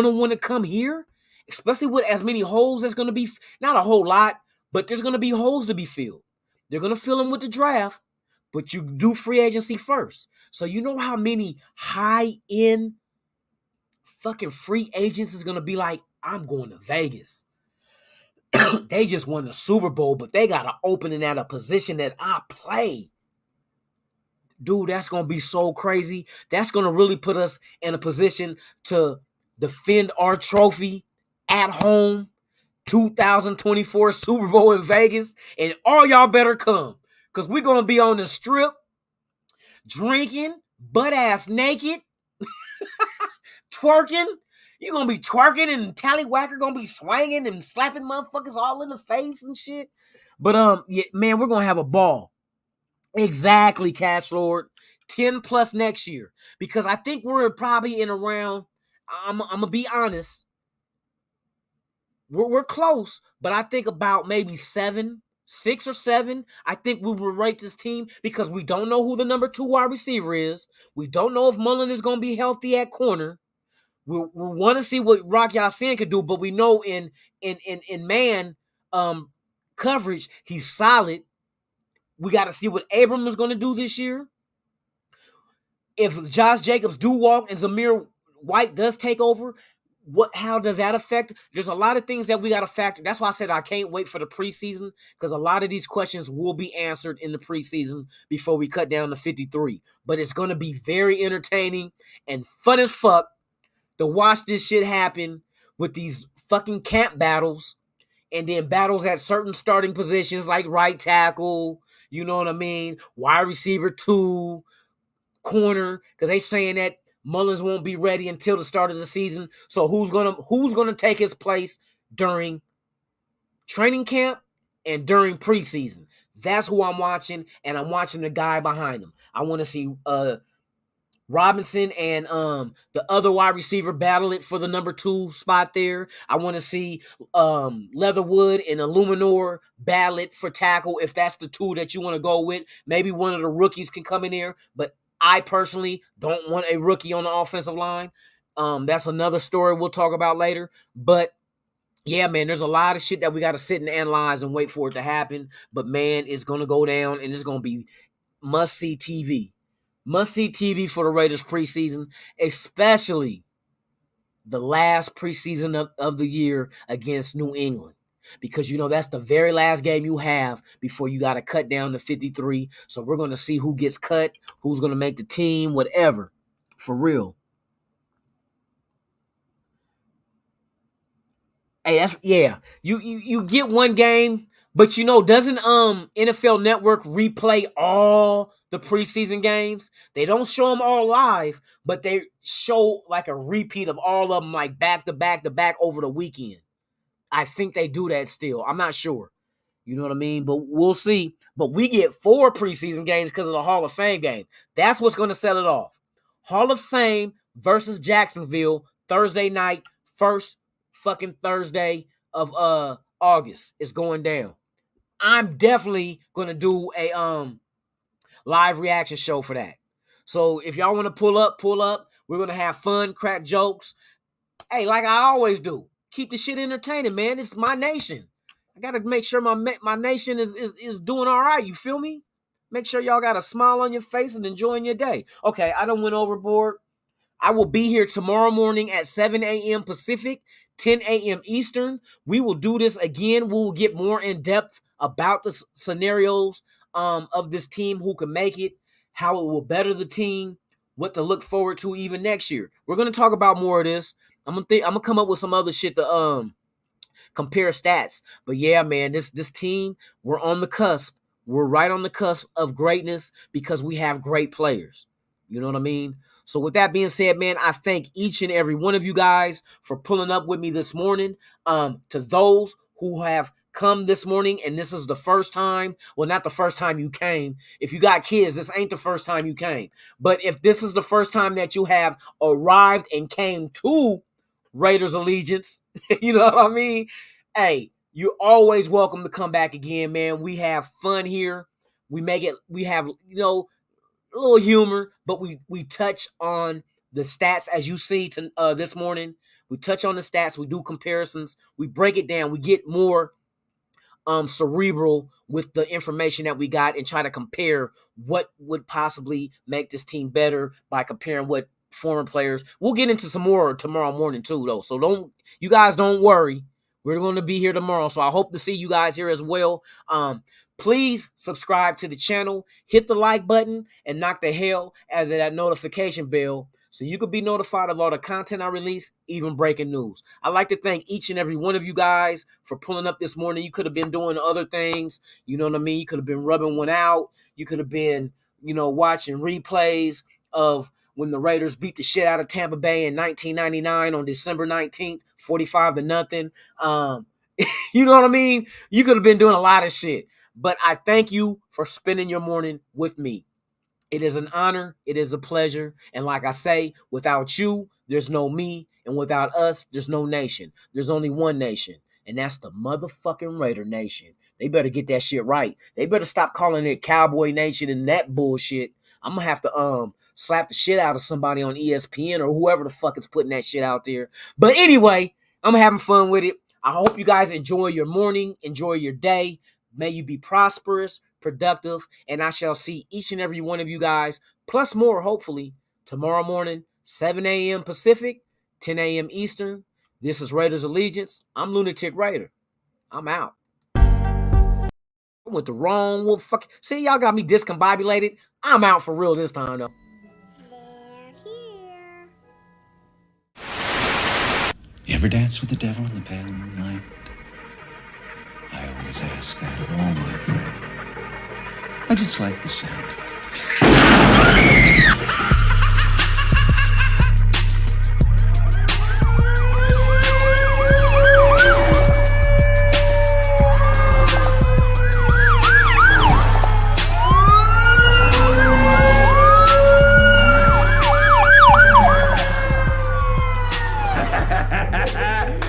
to want to come here? Especially with as many holes there's going to be. Not a whole lot, but there's going to be holes to be filled. They're going to fill them with the draft, but you do free agency first. So you know how many high-end fucking free agents is going to be like, I'm going to Vegas. They just won the Super Bowl, but they got an opening at a position that I play. Dude, that's going to be so crazy. That's going to really put us in a position to defend our trophy at home, 2024 Super Bowl in Vegas, and all y'all better come, because we're going to be on the strip, drinking, butt-ass naked, twerking. You're going to be twerking, and Tallywhacker going to be swinging and slapping motherfuckers all in the face and shit. But, yeah, man, we're going to have a ball. Exactly, Cash Lord. 10 plus next year. Because I think we're probably in around, I'm going to be honest, we're close, but I think about maybe 6 or 7. I think we will rate this team because we don't know who the number 2 wide receiver is. We don't know if Mullen is going to be healthy at corner. We want to see what Rock Ya-Sin can do, but we know in man coverage, he's solid. We got to see what Abram is going to do this year. if Josh Jacobs do walk and Zamir White does take over, how does that affect? There's a lot of things that we got to factor. That's why I said I can't wait for the preseason, because a lot of these questions will be answered in the preseason before we cut down to 53. But it's going to be very entertaining and fun as fuck to watch this shit happen with these fucking camp battles, and then battles at certain starting positions like right tackle, you know what I mean, wide receiver 2, corner, because they saying that Mullins won't be ready until the start of the season. So who's gonna take his place during training camp and during preseason? That's who I'm watching, and I'm watching the guy behind him. I want to see Robinson and the other wide receiver battle it for the number 2 spot there. I want to see Leatherwood and Illuminor battle it for tackle, if that's the 2 that you want to go with. Maybe one of the rookies can come in there, but I personally don't want a rookie on the offensive line. That's another story we'll talk about later. But yeah, man, there's a lot of shit that we got to sit and analyze and wait for it to happen. But man, it's going to go down, and it's going to be must-see TV. Must-see TV for the Raiders preseason, especially the last preseason of the year against New England. Because, you know, that's the very last game you have before you got to cut down to 53. So we're going to see who gets cut, who's going to make the team, whatever. For real. Hey, that's, yeah. You get one game, but you know, doesn't NFL Network replay all the preseason games? They don't show them all live, but they show like a repeat of all of them, like back to back to back over the weekend. I think they do that still. I'm not sure. You know what I mean? But we'll see. But we get 4 preseason games because of the Hall of Fame game. That's what's going to set it off. Hall of Fame versus Jacksonville, Thursday night, first fucking Thursday of August. It's going down. I'm definitely going to do a live reaction show for that. So if y'all want to pull up. We're going to have fun, crack jokes. Hey, like I always do. Keep the shit entertaining, man. It's my nation. I got to make sure my nation is doing all right. You feel me? Make sure y'all got a smile on your face and enjoying your day. Okay, I done went overboard. I will be here tomorrow morning at 7 a.m. Pacific, 10 a.m. Eastern. We will do this again. We will get more in depth about the scenarios of this team, who can make it, how it will better the team, what to look forward to even next year. We're going to talk about more of this. I'm gonna come up with some other shit to compare stats. But yeah, man, this team, we're on the cusp. We're right on the cusp of greatness because we have great players. You know what I mean? So with that being said, man, I thank each and every one of you guys for pulling up with me this morning. To those who have come this morning and this is the first time, well, not the first time you came. If you got kids, this ain't the first time you came. But if this is the first time that you have arrived and came to Raiders Allegiance, you know what I mean? Hey, you're always welcome to come back again, man. We have fun here. We have, you know, a little humor, but we touch on the stats as you see this morning. We touch on the stats. We do comparisons. We break it down. We get more cerebral with the information that we got and try to compare what would possibly make this team better by comparing what former players. We'll get into some more tomorrow morning too, though. So you guys don't worry. We're going to be here tomorrow. So I hope to see you guys here as well. Please subscribe to the channel, hit the like button, and knock the hell out of that notification bell so you could be notified of all the content I release, even breaking news. I'd like to thank each and every one of you guys for pulling up this morning. You could have been doing other things. You know what I mean? You could have been rubbing one out. You could have been, you know, watching replays of when the Raiders beat the shit out of Tampa Bay in 1999 on December 19th, 45-0. You know what I mean? You could have been doing a lot of shit. But I thank you for spending your morning with me. It is an honor. It is a pleasure. And like I say, without you, there's no me. And without us, there's no nation. There's only one nation. And that's the motherfucking Raider Nation. They better get that shit right. They better stop calling it Cowboy Nation and that bullshit. I'm going to have to slap the shit out of somebody on ESPN or whoever the fuck is putting that shit out there. But anyway, I'm having fun with it. I hope you guys enjoy your morning, enjoy your day. May you be prosperous, productive, and I shall see each and every one of you guys, plus more, hopefully, tomorrow morning, 7 a.m. Pacific, 10 a.m. Eastern. This is Raiders Allegiance. I'm Lunatic Raider. I'm out. I went the wrong one. Fuck. See, y'all got me discombobulated. I'm out for real this time, though. You ever dance with the devil in the pale moonlight? I always ask that of all my prey. I just like the sound of it.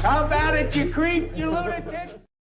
How about it, you creep, you lunatic?